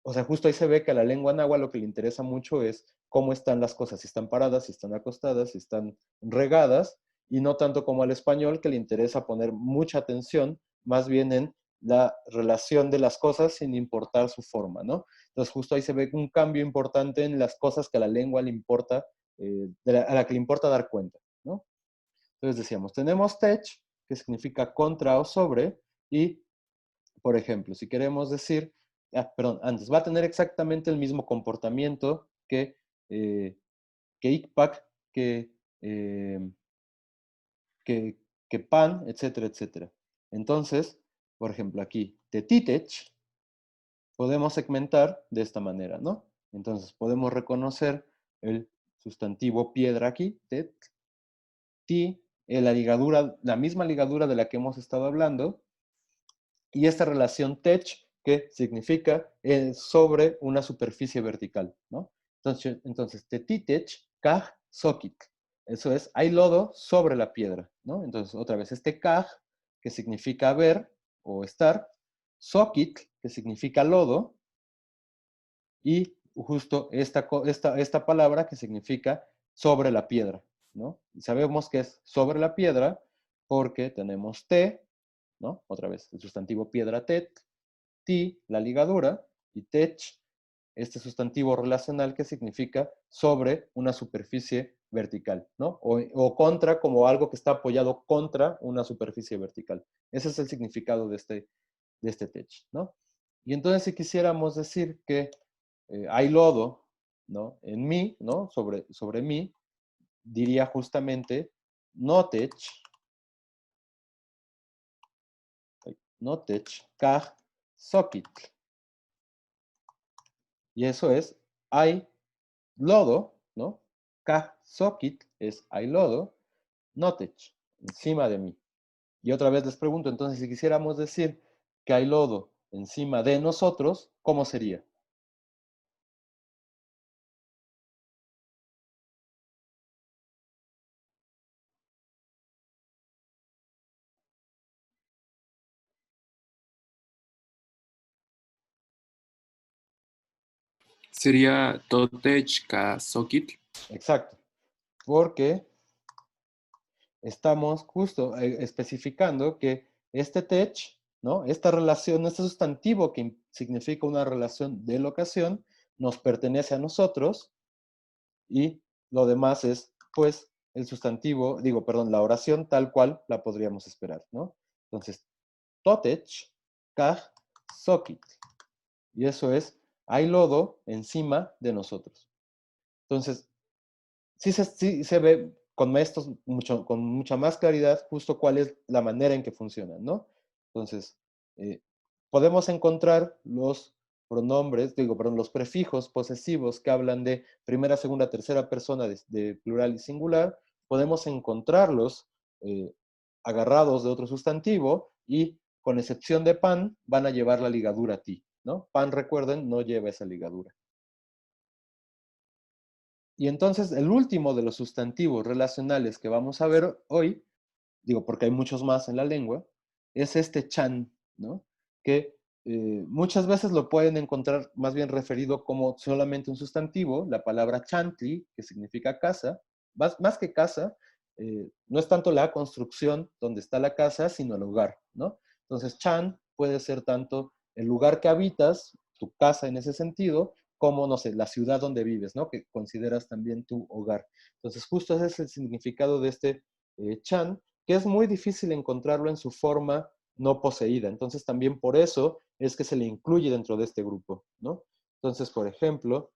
O sea, justo ahí se ve que a la lengua náhuatl lo que le interesa mucho es cómo están las cosas, si están paradas, si están acostadas, si están regadas, y no tanto como al español, que le interesa poner mucha atención más bien en la relación de las cosas sin importar su forma, ¿no? Entonces, justo ahí se ve un cambio importante en las cosas que a la lengua le importa, a la que le importa dar cuenta, ¿no? Entonces decíamos, tenemos tech, que significa contra o sobre, y, por ejemplo, si queremos decir, perdón, antes, va a tener exactamente el mismo comportamiento que ikpak, eh, que, que pan, etcétera, etcétera. Entonces, por ejemplo, aquí, tetitech, podemos segmentar de esta manera, ¿no? Entonces, podemos reconocer el sustantivo piedra aquí, tet, ti, la ligadura, la misma ligadura de la que hemos estado hablando, y esta relación tech, que significa sobre una superficie vertical, ¿no? Entonces tetitech kaj sokit. Eso es, hay lodo sobre la piedra, ¿no? Entonces, otra vez, este kaj, que significa ver o estar, soquitl, que significa lodo, y justo esta palabra que significa sobre la piedra, ¿no? Y sabemos que es sobre la piedra porque tenemos te, ¿no? Otra vez, el sustantivo piedra tet, ti, la ligadura, y tech, este sustantivo relacional que significa sobre una superficie vertical, ¿no? O contra, como algo que está apoyado contra una superficie vertical. Ese es el significado de este tech, ¿no? Y entonces si quisiéramos decir que hay lodo, ¿no? En mí, ¿no? Sobre mí, diría justamente notech, kaj soquitl. Y eso es, hay lodo, ¿no? Kaj soquitl es hay lodo, notech, encima de mí. Y otra vez les pregunto, entonces, si quisiéramos decir que hay lodo encima de nosotros, ¿cómo sería? Sería Totech Ka Sokitl. Exacto. Porque estamos justo especificando que este tech, ¿no? Esta relación, este sustantivo que significa una relación de locación, nos pertenece a nosotros y lo demás es, pues, el sustantivo, la oración tal cual la podríamos esperar, ¿no? Entonces, totech, kaj, sokitl. Y eso es, hay lodo encima de nosotros. Entonces, sí se ve con mucha más claridad justo cuál es la manera en que funcionan, ¿no? Entonces, podemos encontrar los pronombres, los prefijos posesivos que hablan de primera, segunda, tercera persona de plural y singular, podemos encontrarlos agarrados de otro sustantivo y, con excepción de pan, van a llevar la ligadura a ti, ¿no? Pan, recuerden, no lleva esa ligadura. Y entonces el último de los sustantivos relacionales que vamos a ver hoy, porque hay muchos más en la lengua, es este chan, ¿no? Que muchas veces lo pueden encontrar más bien referido como solamente un sustantivo, la palabra chantli, que significa casa, más que casa, no es tanto la construcción donde está la casa, sino el lugar, ¿no? Entonces chan puede ser tanto el lugar que habitas, tu casa en ese sentido, como, no sé, la ciudad donde vives, ¿no? Que consideras también tu hogar. Entonces, justo ese es el significado de este chan, que es muy difícil encontrarlo en su forma no poseída. Entonces, también por eso es que se le incluye dentro de este grupo, ¿no? Entonces, por ejemplo,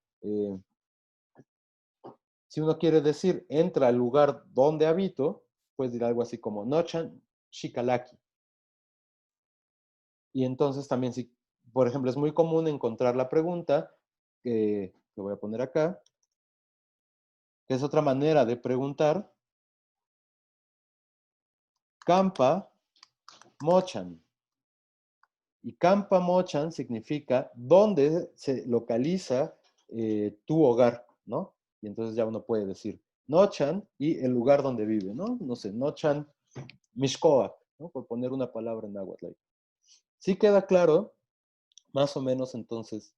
si uno quiere decir, entra al lugar donde habito, puedes decir algo así como, nochan shikalaki. Y entonces también, si, por ejemplo, es muy común encontrar la pregunta, que lo voy a poner acá, que es otra manera de preguntar, Kampa mochan. Y Kampa mochan significa dónde se localiza tu hogar, ¿no? Y entonces ya uno puede decir Nochan y el lugar donde vive, ¿no? No sé, Nochan Mixcoac, ¿no? Por poner una palabra en náhuatl. Sí queda claro, más o menos entonces,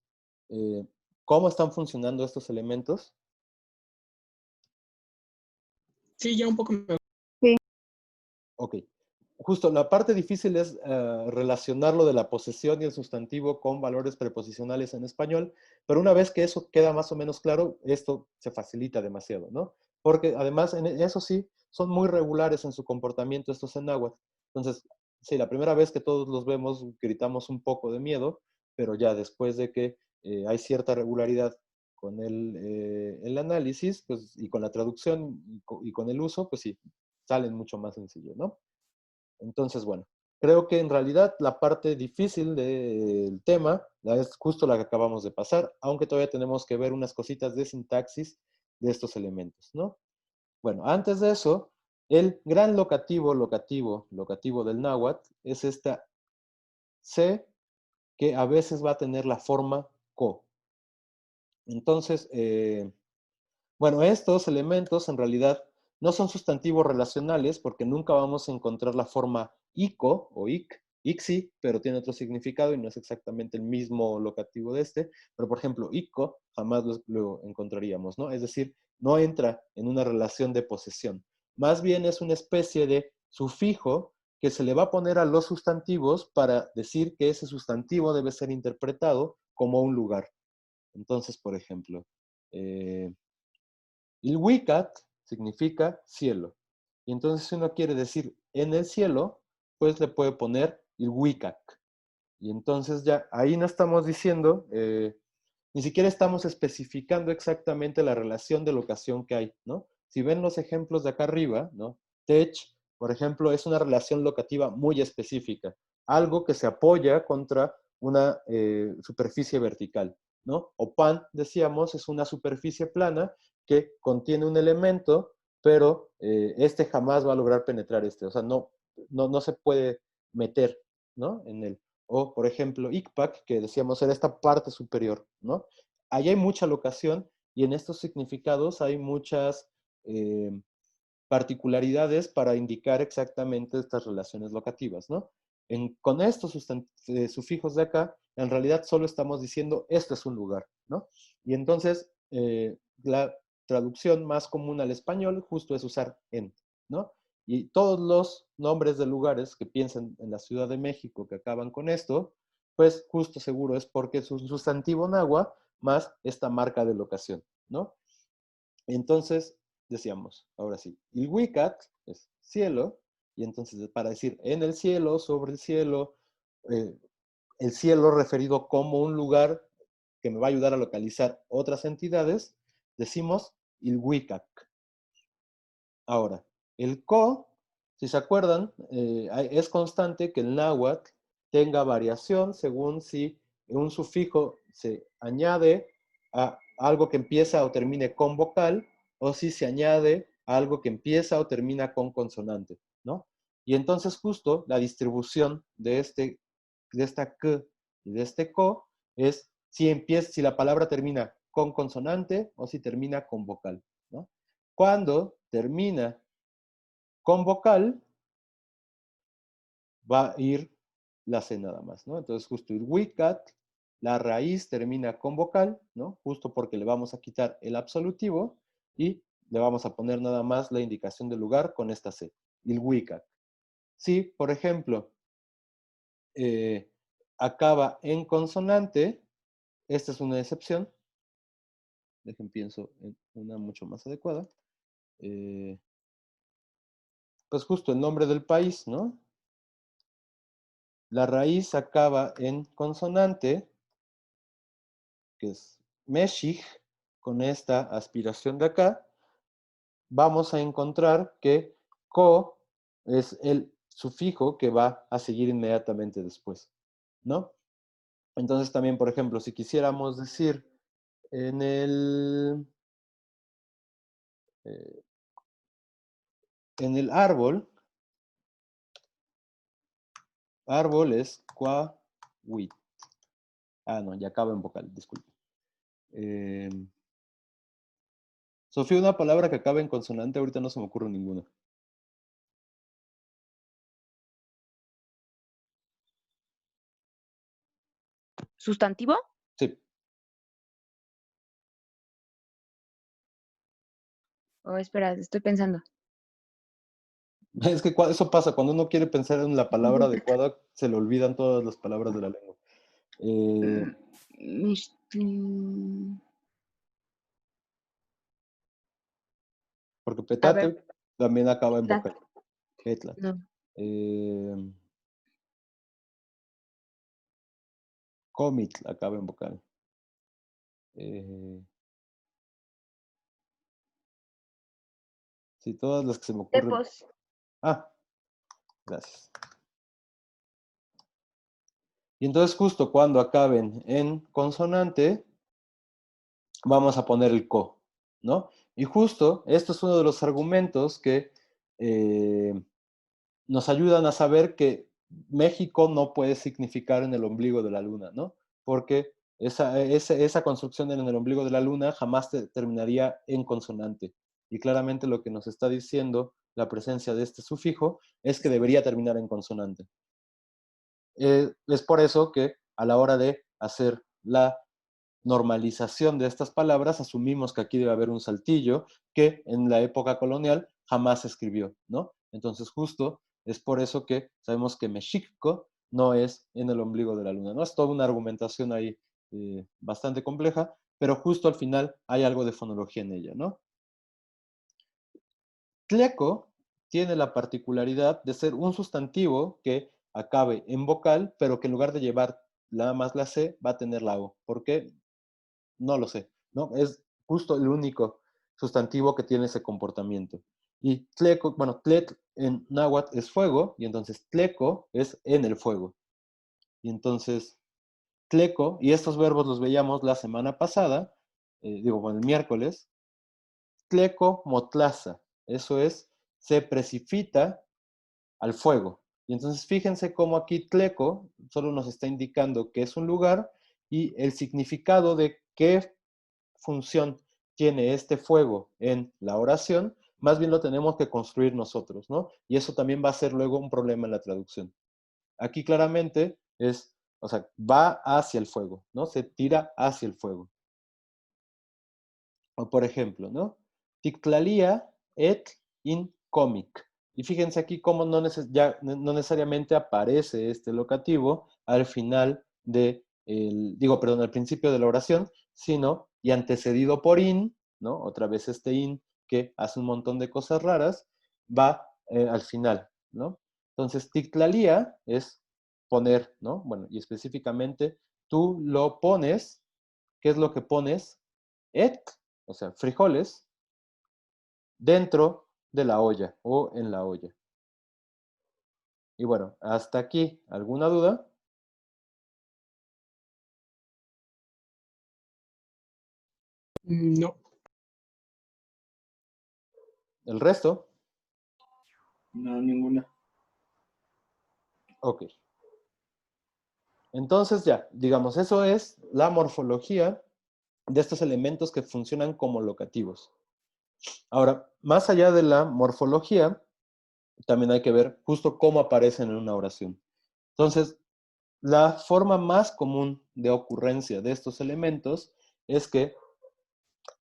cómo están funcionando estos elementos. Sí, ya un poco me... Ok. Justo, la parte difícil es relacionar lo de la posesión y el sustantivo con valores preposicionales en español, pero una vez que eso queda más o menos claro, esto se facilita demasiado, ¿no? Porque además, eso sí, son muy regulares en su comportamiento estos en náhuatl. Entonces, sí, la primera vez que todos los vemos, gritamos un poco de miedo, pero ya después de que hay cierta regularidad con el análisis, pues, y con la traducción y con el uso, pues sí, salen mucho más sencillos, ¿no? Entonces, bueno, creo que en realidad la parte difícil del tema es justo la que acabamos de pasar, aunque todavía tenemos que ver unas cositas de sintaxis de estos elementos, ¿no? Bueno, antes de eso, el gran locativo del náhuatl es esta C que a veces va a tener la forma co. Entonces, bueno, estos elementos en realidad No son sustantivos relacionales porque nunca vamos a encontrar la forma ico o ic, ixi, pero tiene otro significado y no es exactamente el mismo locativo de este. Pero, por ejemplo, ico jamás lo encontraríamos, ¿no? Es decir, no entra en una relación de posesión. Más bien es una especie de sufijo que se le va a poner a los sustantivos para decir que ese sustantivo debe ser interpretado como un lugar. Entonces, por ejemplo, Ilhuicat significa cielo. Y entonces si uno quiere decir en el cielo, pues le puede poner Ilhuicac. Y entonces ya ahí no estamos diciendo, ni siquiera estamos especificando exactamente la relación de locación que hay, ¿no? Si ven los ejemplos de acá arriba, ¿no? Tech, por ejemplo, es una relación locativa muy específica, algo que se apoya contra una superficie vertical, ¿no? O pan, decíamos, es una superficie plana que contiene un elemento, pero este jamás va a lograr penetrar este, o sea, no se puede meter, ¿no? En él. O, por ejemplo, ICPAC, que decíamos era esta parte superior, ¿no? Ahí hay mucha locación y en estos significados hay muchas particularidades para indicar exactamente estas relaciones locativas, ¿no? Con estos sufijos de acá, en realidad solo estamos diciendo esto es un lugar, ¿no? Y entonces, la traducción más común al español justo es usar en, ¿no? Y todos los nombres de lugares que piensan en la Ciudad de México que acaban con esto, pues justo seguro es porque es un sustantivo náhuatl más esta marca de locación, ¿no? Entonces, decíamos, ahora sí, Ilhuicat es cielo, y entonces para decir en el cielo, sobre el cielo referido como un lugar que me va a ayudar a localizar otras entidades, decimos Ilhuicac. Ahora, el co, si se acuerdan, es constante que el náhuatl tenga variación según si un sufijo se añade a algo que empieza o termine con vocal, o si se añade a algo que empieza o termina con consonante, ¿no? Y entonces justo la distribución de esta k y de este co es si la palabra termina con consonante o si termina con vocal, ¿no? Cuando termina con vocal, va a ir la C nada más, ¿no? Entonces, justo Ilhuicat, la raíz termina con vocal, ¿no? Justo porque le vamos a quitar el absolutivo y le vamos a poner nada más la indicación del lugar con esta C, Ilhuicat. Si, por ejemplo, acaba en consonante, esta es una excepción. Dejen pienso en una mucho más adecuada. Pues justo el nombre del país, ¿no? La raíz acaba en consonante, que es Meshich, con esta aspiración de acá. Vamos a encontrar que co es el sufijo que va a seguir inmediatamente después, ¿no? Entonces también, por ejemplo, si quisiéramos decir en el árbol es cuahuit. Ah, no, ya acaba en vocal, disculpe. Sofía, una palabra que acabe en consonante, ahorita no se me ocurre ninguna. ¿Sustantivo? Sí. Oh, espera, estoy pensando. Es que eso pasa, cuando uno quiere pensar en la palabra adecuada, se le olvidan todas las palabras de la lengua. Porque A petate ver, también acaba en Tlat. vocal. Petlat. No. Comitl acaba en vocal. Sí, todas las que se me ocurren. Tepos. Ah, gracias. Y entonces justo cuando acaben en consonante, vamos a poner el co, ¿no? Y justo esto es uno de los argumentos que nos ayudan a saber que México no puede significar en el ombligo de la luna, ¿no? Porque esa construcción en el ombligo de la luna jamás terminaría en consonante. Y claramente lo que nos está diciendo la presencia de este sufijo es que debería terminar en consonante. Es por eso que a la hora de hacer la normalización de estas palabras, asumimos que aquí debe haber un saltillo que en la época colonial jamás se escribió, ¿no? Entonces justo es por eso que sabemos que Mexicco no es en el ombligo de la luna, ¿no? Es toda una argumentación ahí bastante compleja, pero justo al final hay algo de fonología en ella, ¿no? Tleco tiene la particularidad de ser un sustantivo que acabe en vocal, pero que en lugar de llevar la más la C, va a tener la O. ¿Por qué? No lo sé, ¿no? Es justo el único sustantivo que tiene ese comportamiento. Y tleco, bueno, tlet en náhuatl es fuego, y entonces tleco es en el fuego. Y entonces, tleco, y estos verbos los veíamos la semana pasada, bueno, el miércoles, tleco motlaza, eso es, se precipita al fuego. Y entonces fíjense cómo aquí tleco solo nos está indicando que es un lugar y el significado de qué función tiene este fuego en la oración, más bien lo tenemos que construir nosotros, ¿no? Y eso también va a ser luego un problema en la traducción. Aquí claramente es, o sea, va hacia el fuego, ¿no? Se tira hacia el fuego. O por ejemplo, ¿no? Tictlalía et in comic. Y fíjense aquí cómo ya no necesariamente aparece este locativo al final al principio de la oración, sino y antecedido por in, ¿no? Otra vez este in que hace un montón de cosas raras, va al final, ¿no? Entonces, tictlalía es poner, ¿no? Bueno, y específicamente tú lo pones, ¿qué es lo que pones? Et, o sea, frijoles, dentro de la olla o en la olla. Y bueno, hasta aquí, ¿alguna duda? No. ¿El resto? No, ninguna. Ok. Entonces ya, digamos, eso es la morfología de estos elementos que funcionan como locativos. Ahora, más allá de la morfología, también hay que ver justo cómo aparecen en una oración. Entonces, la forma más común de ocurrencia de estos elementos es que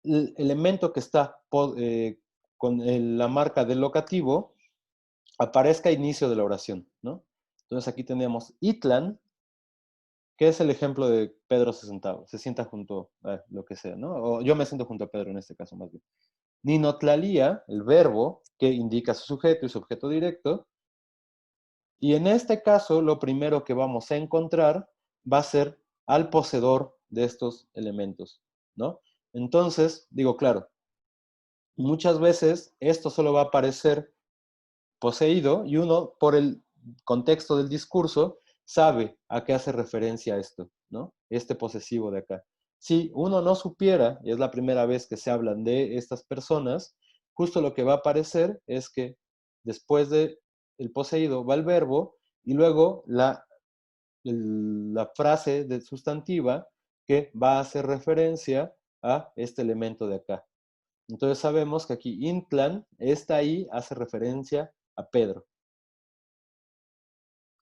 el elemento que está con la marca del locativo aparezca a inicio de la oración, ¿no? Entonces aquí tenemos Itlan, que es el ejemplo de Pedro se sienta junto a lo que sea, ¿no? O yo me siento junto a Pedro en este caso más bien. Ninotlalía, el verbo que indica su sujeto y su objeto directo. Y en este caso, lo primero que vamos a encontrar va a ser al poseedor de estos elementos, ¿no? Entonces, digo, claro, muchas veces esto solo va a aparecer poseído y uno, por el contexto del discurso, sabe a qué hace referencia esto, ¿no? Este posesivo de acá. Si uno no supiera, y es la primera vez que se hablan de estas personas, justo lo que va a aparecer es que después de el poseído va el verbo y luego la frase de sustantiva que va a hacer referencia a este elemento de acá. Entonces sabemos que aquí Intlan, esta ahí hace referencia a Pedro.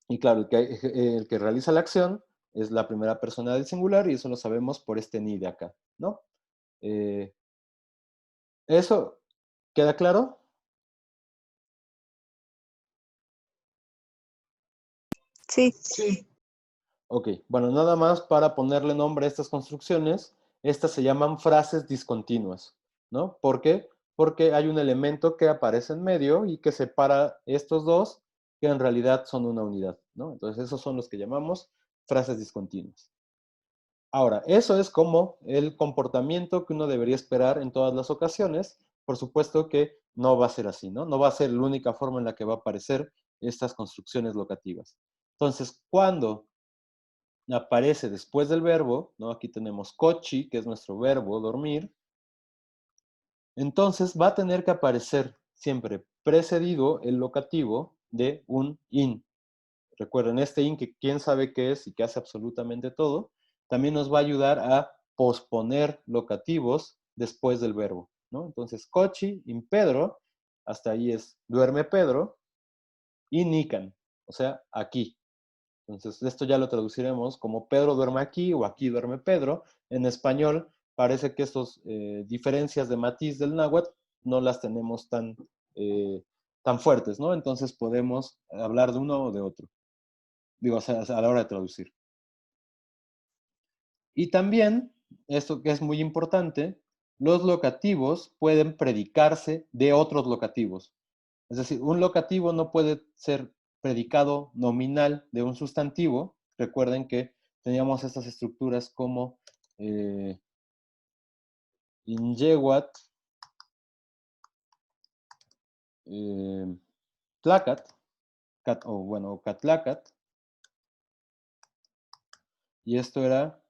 Y claro, el que realiza la acción es la primera persona del singular y eso lo sabemos por este ni de acá, ¿no? ¿Eso queda claro? Sí. Sí. Ok, bueno, nada más para ponerle nombre a estas construcciones, estas se llaman frases discontinuas, ¿no? ¿Por qué? Porque hay un elemento que aparece en medio y que separa estos dos, que en realidad son una unidad, ¿no? Entonces esos son los que llamamos frases discontinuas. Ahora, eso es como el comportamiento que uno debería esperar en todas las ocasiones. Por supuesto que no va a ser así, ¿no? No va a ser la única forma en la que va a aparecer estas construcciones locativas. Entonces, cuando aparece después del verbo, ¿no? Aquí tenemos cochi, que es nuestro verbo, dormir. Entonces va a tener que aparecer siempre precedido el locativo de un in. Recuerden, este in que quién sabe qué es y que hace absolutamente todo, también nos va a ayudar a posponer locativos después del verbo, ¿no? Entonces, cochi, in Pedro, hasta ahí es duerme Pedro, y nican, o sea, aquí. Entonces, esto ya lo traduciremos como Pedro duerme aquí o aquí duerme Pedro. En español parece que estas diferencias de matiz del náhuatl no las tenemos tan fuertes, ¿no? Entonces podemos hablar de uno o de otro. Digo, o sea, a la hora de traducir. Y también, esto que es muy importante, los locativos pueden predicarse de otros locativos. Es decir, un locativo no puede ser predicado nominal de un sustantivo. Recuerden que teníamos estas estructuras como inyehuat, tlacat, o catlacat, y esto era,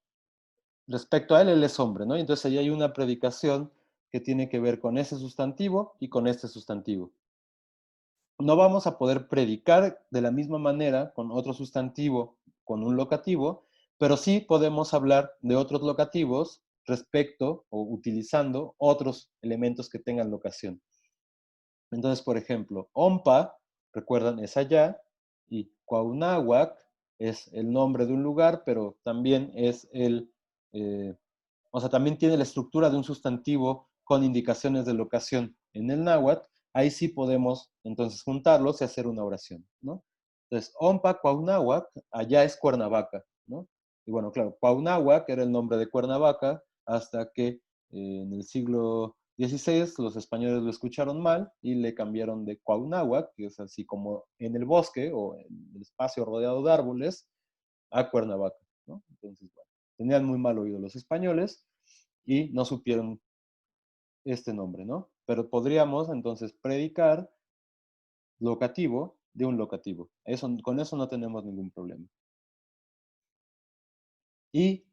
respecto a él es hombre, ¿no? Y entonces ahí hay una predicación que tiene que ver con ese sustantivo y con este sustantivo. No vamos a poder predicar de la misma manera con otro sustantivo, con un locativo, pero sí podemos hablar de otros locativos respecto o utilizando otros elementos que tengan locación. Entonces, por ejemplo, ompa, recuerdan, es allá, y cuauhnáhuac es el nombre de un lugar, pero también es o sea, también tiene la estructura de un sustantivo con indicaciones de locación en el náhuatl. Ahí sí podemos entonces juntarlos y hacer una oración, ¿no? Entonces, ompa cuauhnáhuac, allá es Cuernavaca, ¿no? Y bueno, claro, Cuauhnáhuac era el nombre de Cuernavaca hasta que en el siglo XVI los españoles lo escucharon mal y le cambiaron de Cuauhnáhuac, que es así como en el bosque o en el espacio rodeado de árboles, a Cuernavaca, ¿no? Entonces, bueno, tenían muy mal oído los españoles y no supieron este nombre, ¿no? Pero podríamos entonces predicar locativo de un locativo. Con eso no tenemos ningún problema. Y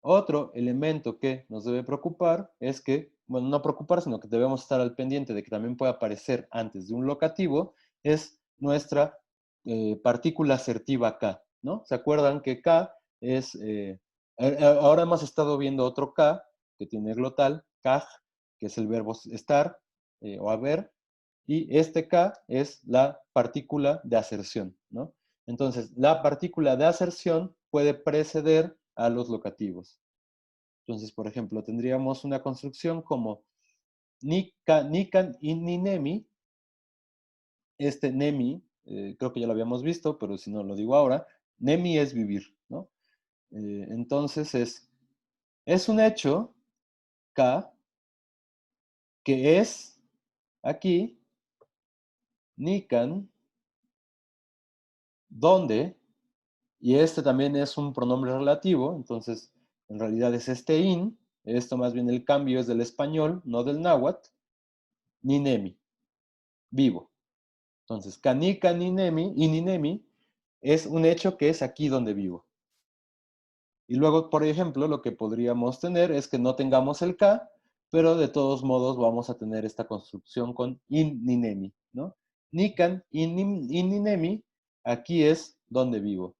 otro elemento que nos debe preocupar es que, bueno, no preocupar, sino que debemos estar al pendiente de que también pueda aparecer antes de un locativo, es nuestra partícula asertiva K, ¿no? ¿Se acuerdan que K es, ahora hemos estado viendo otro K que tiene glotal, kaj, que es el verbo estar o haber, y este K es la partícula de aserción, ¿no? Entonces, la partícula de aserción puede preceder a los locativos. Entonces, por ejemplo, tendríamos una construcción como nikan in ninemi. Este nemi, creo que ya lo habíamos visto, pero si no lo digo ahora, nemi es vivir, ¿no? Entonces es un hecho, K, que es aquí, nikan, donde, y este también es un pronombre relativo, entonces en realidad es este in, esto más bien el cambio es del español, no del náhuatl, ninemi, vivo. Entonces, canica ninemi, ininemi, es un hecho que es aquí donde vivo. Y luego, por ejemplo, lo que podríamos tener es que no tengamos el K, pero de todos modos vamos a tener esta construcción con in-ninemi, ¿no? Nikan in-ninemi, aquí es donde vivo.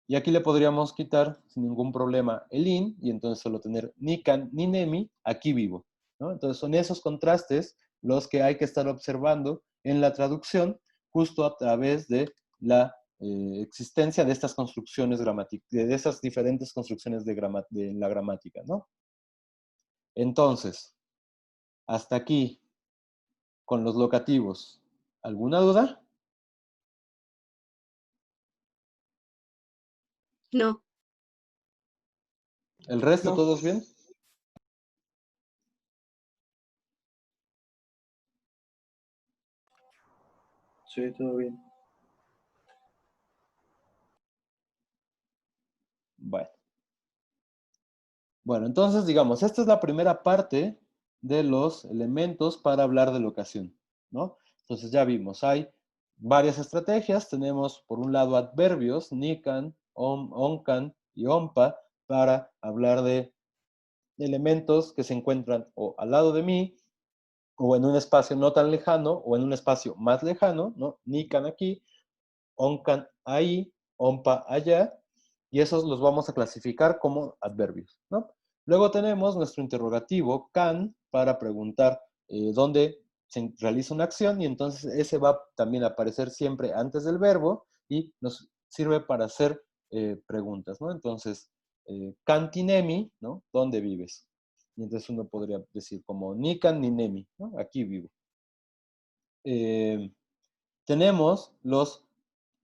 Y aquí le podríamos quitar sin ningún problema el in, y entonces solo tener nikan ninemi, aquí vivo, ¿no? Entonces son esos contrastes los que hay que estar observando en la traducción, justo a través de la existencia de estas construcciones gramáticas, de esas diferentes construcciones de la gramática, ¿no? Entonces, hasta aquí con los locativos. ¿Alguna duda? No. ¿El resto No. todos bien? Sí, todo bien. Bueno, entonces digamos, esta es la primera parte de los elementos para hablar de locación, ¿no? Entonces ya vimos, hay varias estrategias. Tenemos por un lado adverbios, nikan, onkan y ompa, para hablar de elementos que se encuentran o al lado de mí, o en un espacio no tan lejano, o en un espacio más lejano, ¿no? Nikan aquí, onkan ahí, ompa allá, y esos los vamos a clasificar como adverbios, ¿no? Luego tenemos nuestro interrogativo can, para preguntar dónde se realiza una acción, y entonces ese va también a aparecer siempre antes del verbo y nos sirve para hacer preguntas, ¿no? Entonces, cantinemi, ¿no? ¿Dónde vives? Y entonces uno podría decir como nikan ni nemi, ¿no? Aquí vivo. Tenemos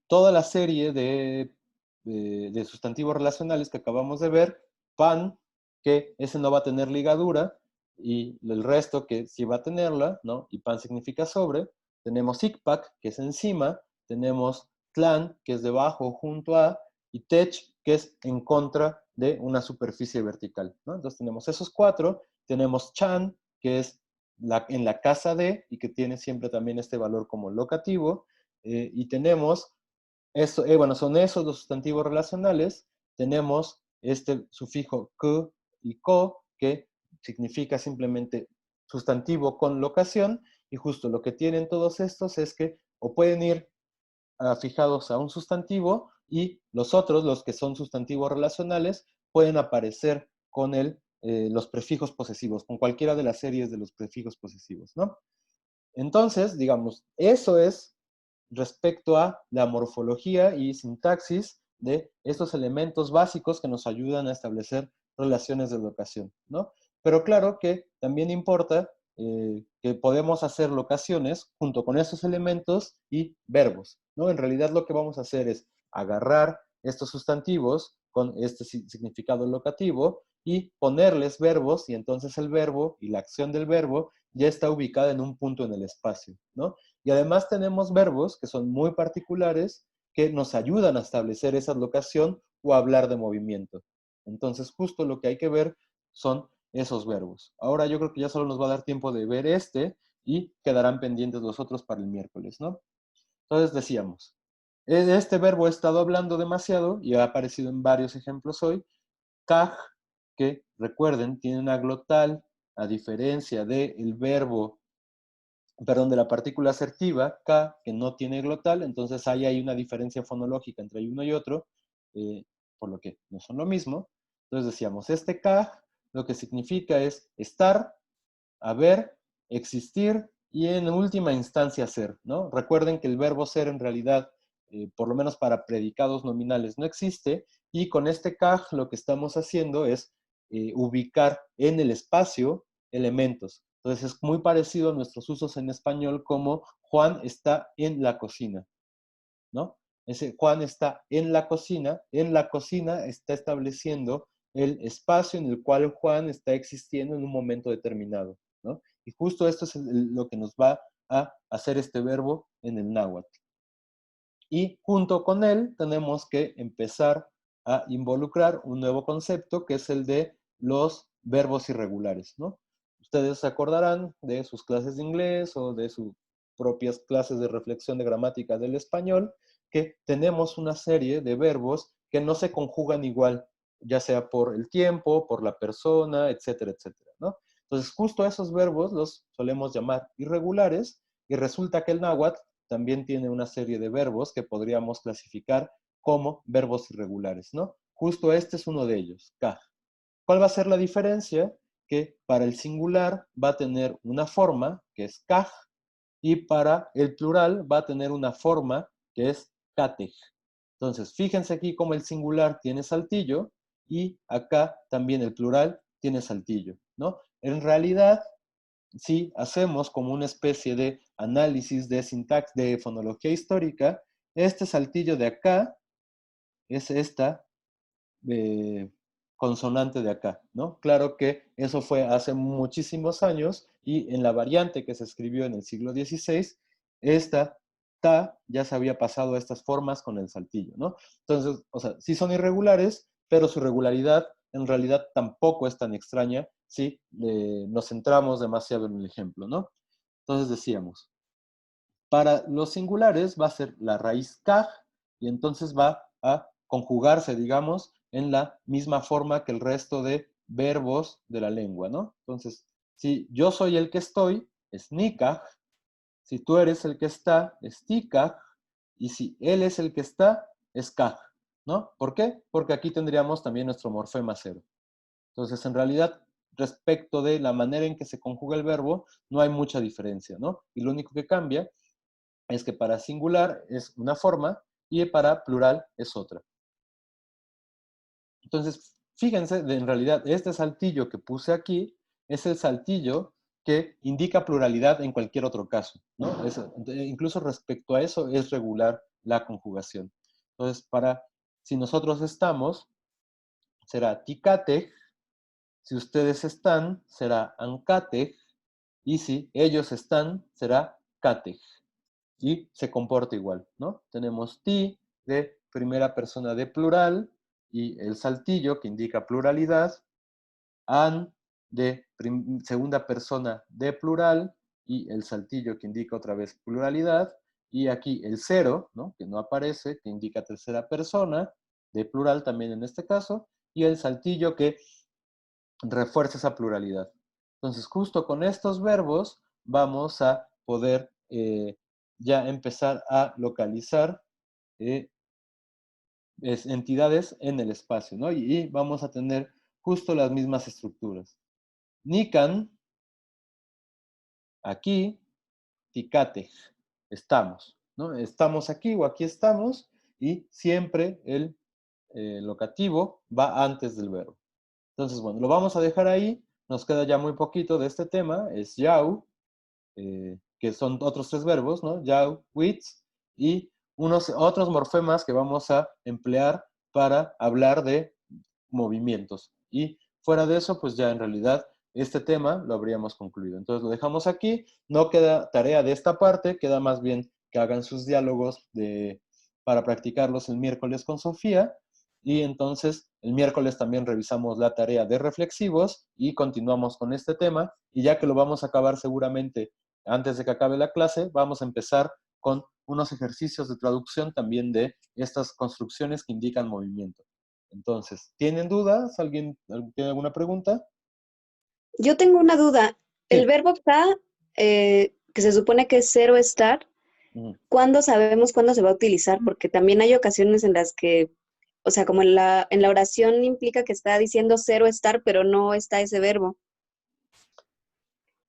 toda la serie de sustantivos relacionales que acabamos de ver. Pan, que ese no va a tener ligadura, y el resto que sí va a tenerla, ¿no? Y pan significa sobre. Tenemos ikpak, que es encima. Tenemos tlan, que es debajo o junto a. Y tech, que es en contra de una superficie vertical, ¿no? Entonces tenemos esos cuatro. Tenemos chan, que es en la casa de, y que tiene siempre también este valor como locativo. Y tenemos bueno, son esos los sustantivos relacionales. Tenemos este sufijo k y ko, que significa simplemente sustantivo con locación, y justo lo que tienen todos estos es que o pueden ir fijados a un sustantivo, y los otros, los que son sustantivos relacionales, pueden aparecer con los prefijos posesivos, con cualquiera de las series de los prefijos posesivos, ¿no? Entonces, digamos, eso es respecto a la morfología y sintaxis de estos elementos básicos que nos ayudan a establecer relaciones de locación, ¿no? Pero claro que también importa que podemos hacer locaciones junto con estos elementos y verbos, ¿no? En realidad lo que vamos a hacer es agarrar estos sustantivos con este significado locativo y ponerles verbos, y entonces el verbo y la acción del verbo ya está ubicada en un punto en el espacio, ¿no? Y además tenemos verbos que son muy particulares, que nos ayudan a establecer esa locación o a hablar de movimiento. Entonces, justo lo que hay que ver son esos verbos. Ahora yo creo que ya solo nos va a dar tiempo de ver y quedarán pendientes los otros para el miércoles, ¿no? Entonces decíamos, este verbo he estado hablando demasiado y ha aparecido en varios ejemplos hoy. Kaj, que recuerden, tiene una glotal, a diferencia del verbo, perdón, de la partícula asertiva, K, que no tiene glotal. Entonces ahí hay una diferencia fonológica entre uno y otro, por lo que no son lo mismo. Entonces decíamos, este K lo que significa es estar, haber, existir y en última instancia ser, ¿no? Recuerden que el verbo ser en realidad, por lo menos para predicados nominales, no existe, y con este kaj lo que estamos haciendo es ubicar en el espacio elementos. Entonces es muy parecido a nuestros usos en español como Juan está en la cocina, ¿no? Ese Juan está en la cocina está estableciendo el espacio en el cual Juan está existiendo en un momento determinado, ¿no? Y justo esto es lo que nos va a hacer este verbo en el náhuatl. Y junto con él tenemos que empezar a involucrar un nuevo concepto, que es el de los verbos irregulares, ¿no? Ustedes se acordarán de sus clases de inglés o de sus propias clases de reflexión de gramática del español, que tenemos una serie de verbos que no se conjugan igual, ya sea por el tiempo, por la persona, etcétera, etcétera, ¿no? Entonces, justo esos verbos los solemos llamar irregulares, y resulta que el náhuatl también tiene una serie de verbos que podríamos clasificar como verbos irregulares, ¿no? Justo este es uno de ellos, kaj. ¿Cuál va a ser la diferencia? Que para el singular va a tener una forma, que es kaj, y para el plural va a tener una forma, que es katej. Entonces, fíjense aquí cómo el singular tiene saltillo, y acá también el plural tiene saltillo, ¿no? En realidad, si hacemos como una especie de análisis de sintaxis, de fonología histórica, este saltillo de acá es esta consonante de acá, ¿no? Claro que eso fue hace muchísimos años, y en la variante que se escribió en el siglo XVI, esta ta ya se había pasado a estas formas con el saltillo, ¿no? Entonces, o sea, sí son irregulares, pero su regularidad en realidad tampoco es tan extraña si nos centramos demasiado en el ejemplo, ¿no? Entonces decíamos, para los singulares va a ser la raíz kaj, y entonces va a conjugarse, digamos, en la misma forma que el resto de verbos de la lengua, ¿no? Entonces, si yo soy el que estoy, es nikaj; si tú eres el que está, es tikaj; y si él es el que está, es kaj, ¿no? ¿Por qué? Porque aquí tendríamos también nuestro morfema cero. Entonces, en realidad, respecto de la manera en que se conjuga el verbo, no hay mucha diferencia, ¿no? Y lo único que cambia es que para singular es una forma y para plural es otra. Entonces, fíjense, en realidad, este saltillo que puse aquí es el saltillo que indica pluralidad en cualquier otro caso, ¿no? Incluso respecto a eso es regular la conjugación. Entonces, si nosotros estamos, será ticate, si ustedes están, será ancate, y si ellos están, será cate. Y se comporta igual, ¿no? Tenemos ti de primera persona de plural y el saltillo que indica pluralidad, an de segunda persona de plural y el saltillo que indica otra vez pluralidad, y aquí el cero, ¿no? Que no aparece, que indica tercera persona de plural también en este caso, y el saltillo que refuerza esa pluralidad. Entonces, justo con estos verbos vamos a poder ya empezar a localizar entidades en el espacio, ¿no? Y vamos a tener justo las mismas estructuras. Nikan, aquí, ticate, estamos, ¿no? Estamos aquí o aquí estamos, y siempre el locativo va antes del verbo. Entonces, bueno, lo vamos a dejar ahí. Nos queda ya muy poquito de este tema. Es yau, que son otros 3 verbos, ¿no? Yau, wits, y otros morfemas que vamos a emplear para hablar de movimientos. Y fuera de eso, pues ya en realidad este tema lo habríamos concluido. Entonces lo dejamos aquí. No queda tarea de esta parte, queda más bien que hagan sus diálogos para practicarlos el miércoles con Sofía. Y entonces el miércoles también revisamos la tarea de reflexivos y continuamos con este tema. Y ya que lo vamos a acabar seguramente antes de que acabe la clase, vamos a empezar con unos ejercicios de traducción también de estas construcciones que indican movimiento. Entonces, ¿tienen dudas? ¿Alguien tiene alguna pregunta? Yo tengo una duda. El Sí. verbo está, que se supone que es cero estar, ¿cuándo sabemos cuándo se va a utilizar? Porque también hay ocasiones en las que, o sea, como en la oración implica que está diciendo cero estar, pero no está ese verbo.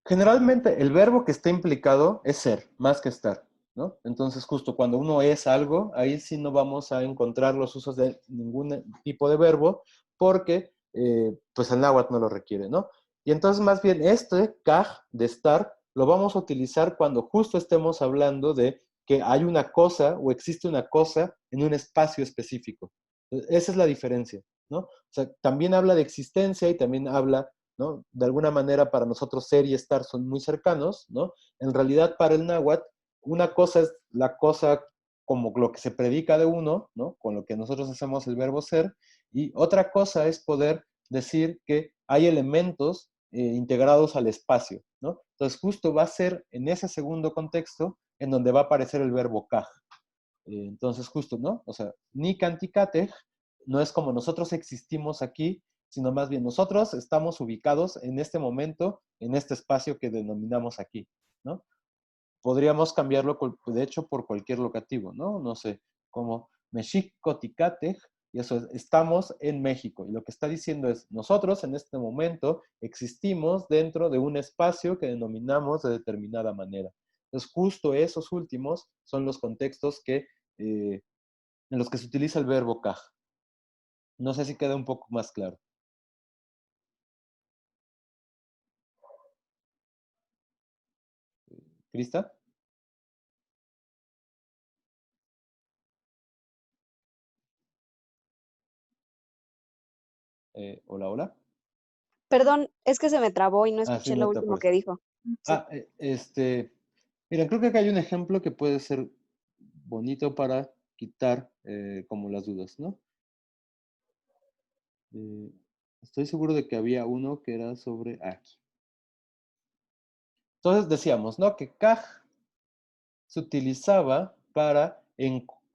Generalmente el verbo que está implicado es ser, más que estar, ¿no? Entonces, justo cuando uno es algo, ahí sí no vamos a encontrar los usos de ningún tipo de verbo, porque pues el náhuatl no lo requiere, ¿no? Y entonces más bien este kaj de estar lo vamos a utilizar cuando justo estemos hablando de que hay una cosa o existe una cosa en un espacio específico. Esa es la diferencia, ¿no? O sea, también habla de existencia y también habla, ¿no? De alguna manera para nosotros ser y estar son muy cercanos, ¿no? En realidad para el náhuatl, una cosa es la cosa como lo que se predica de uno, ¿no? Con lo que nosotros hacemos el verbo ser, y otra cosa es poder decir que hay elementos integrados al espacio, ¿no? Entonces justo va a ser en ese segundo contexto en donde va a aparecer el verbo kaj. Entonces justo, ¿no? O sea, ni canticate no es como nosotros existimos aquí, sino más bien nosotros estamos ubicados en este momento, en este espacio que denominamos aquí, ¿no? Podríamos cambiarlo, de hecho, por cualquier locativo, ¿no? No sé, como Mexico Ticate, y eso es, estamos en México. Y lo que está diciendo es, nosotros en este momento existimos dentro de un espacio que denominamos de determinada manera. Entonces, justo esos últimos son los contextos en los que se utiliza el verbo kaj. No sé si queda un poco más claro. ¿Crista? Hola, hola. Perdón, es que se me trabó y no Ah, sí, escuché no lo te último apures. que dijo. Sí. Miren, creo que acá hay un ejemplo que puede ser bonito para quitar como las dudas, ¿no? Estoy seguro de que había uno que era sobre aquí. Entonces decíamos, ¿no? Que kaj se utilizaba para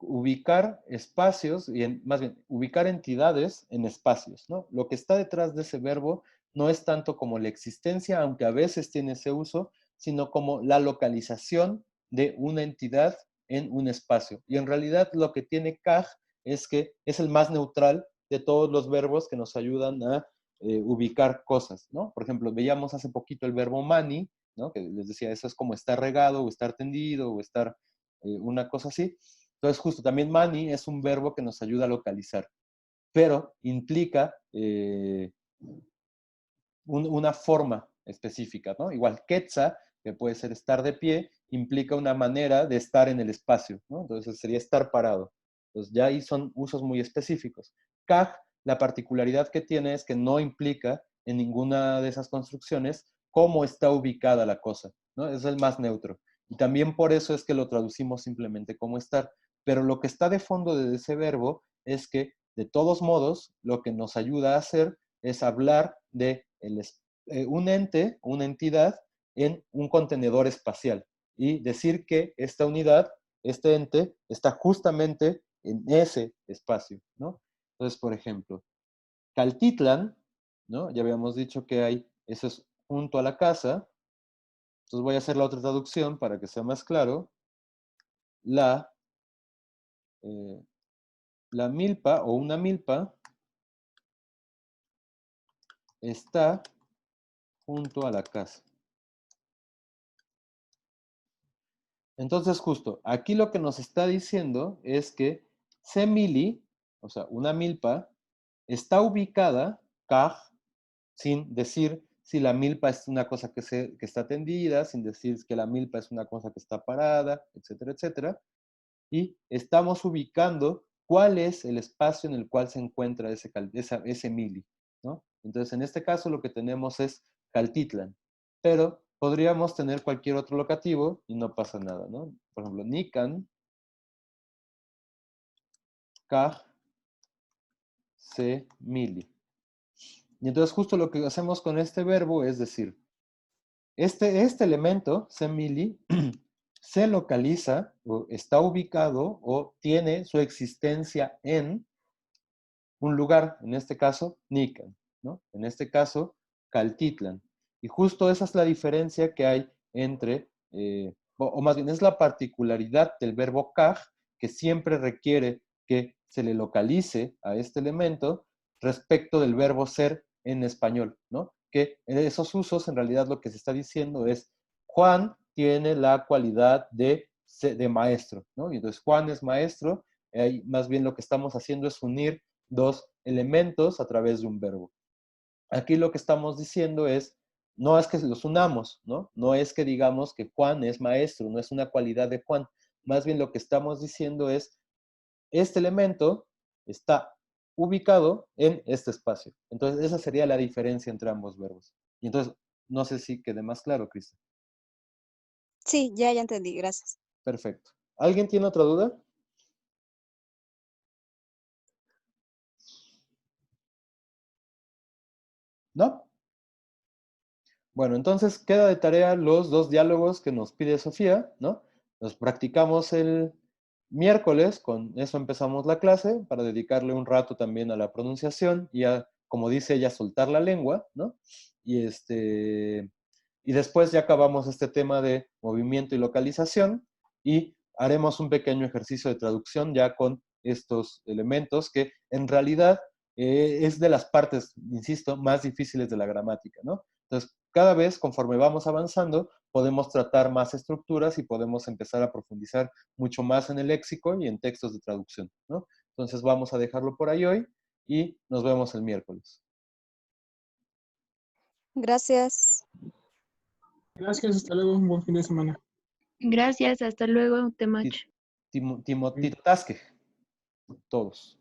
ubicar espacios, y más bien, ubicar entidades en espacios, ¿no? Lo que está detrás de ese verbo no es tanto como la existencia, aunque a veces tiene ese uso, sino como la localización de una entidad en un espacio. Y en realidad lo que tiene kaj es que es el más neutral de todos los verbos que nos ayudan a ubicar cosas, ¿no? Por ejemplo, veíamos hace poquito el verbo mani, ¿no? Que les decía, eso es como estar regado, o estar tendido, o estar una cosa así. Entonces, justo también mani es un verbo que nos ayuda a localizar, pero implica una forma específica, ¿no? Igual quetza, que puede ser estar de pie, implica una manera de estar en el espacio, ¿no? Entonces sería estar parado. Entonces ya ahí son usos muy específicos. Kaj, la particularidad que tiene es que no implica en ninguna de esas construcciones cómo está ubicada la cosa, ¿no? Es el más neutro. Y también por eso es que lo traducimos simplemente como estar. Pero lo que está de fondo de ese verbo es que, de todos modos, lo que nos ayuda a hacer es hablar de un ente, una entidad, en un contenedor espacial y decir que esta unidad, este ente, está justamente en ese espacio, ¿no? Entonces, por ejemplo, Caltitlan, ¿no? Ya habíamos dicho que hay, eso es junto a la casa. Entonces voy a hacer la otra traducción para que sea más claro. La milpa o una milpa está junto a la casa. Entonces, justo, aquí lo que nos está diciendo es que Semili, o sea, una milpa, está ubicada, kaj, sin decir si la milpa es una cosa que está tendida, sin decir que la milpa es una cosa que está parada, etcétera, etcétera. Y estamos ubicando cuál es el espacio en el cual se encuentra ese mili, ¿no? Entonces, en este caso lo que tenemos es Caltitlan, pero podríamos tener cualquier otro locativo y no pasa nada, ¿no? Por ejemplo, Nikan, Kaj, Se, Mili. Y entonces justo lo que hacemos con este verbo es decir, este elemento, Se, Mili, se localiza o está ubicado o tiene su existencia en un lugar, en este caso, Nican, ¿no? En este caso, Caltitlan. Y justo esa es la diferencia que hay entre, o más bien es la particularidad del verbo kaj, que siempre requiere que se le localice a este elemento respecto del verbo ser en español, ¿no? Que en esos usos, en realidad, lo que se está diciendo es, Juan tiene la cualidad de maestro, ¿no? Y entonces Juan es maestro, más bien lo que estamos haciendo es unir dos elementos a través de un verbo. Aquí lo que estamos diciendo es, no es que los unamos, ¿no? No es que digamos que Juan es maestro, no es una cualidad de Juan. Más bien lo que estamos diciendo es, este elemento está ubicado en este espacio. Entonces, esa sería la diferencia entre ambos verbos. Y entonces, no sé si quede más claro, Cristian. Sí, ya entendí, gracias. Perfecto. ¿Alguien tiene otra duda? ¿No? Bueno, entonces queda de tarea los dos diálogos que nos pide Sofía, ¿no? Los practicamos el miércoles, con eso empezamos la clase, para dedicarle un rato también a la pronunciación y a, como dice ella, soltar la lengua, ¿no? Y, y después ya acabamos este tema de movimiento y localización y haremos un pequeño ejercicio de traducción ya con estos elementos que en realidad es de las partes, insisto, más difíciles de la gramática, ¿no? Entonces, cada vez, conforme vamos avanzando, podemos tratar más estructuras y podemos empezar a profundizar mucho más en el léxico y en textos de traducción, ¿no? Entonces, vamos a dejarlo por ahí hoy y nos vemos el miércoles. Gracias. Gracias, hasta luego, un buen fin de semana. Gracias, hasta luego, Temach. Timotito Tasque, todos.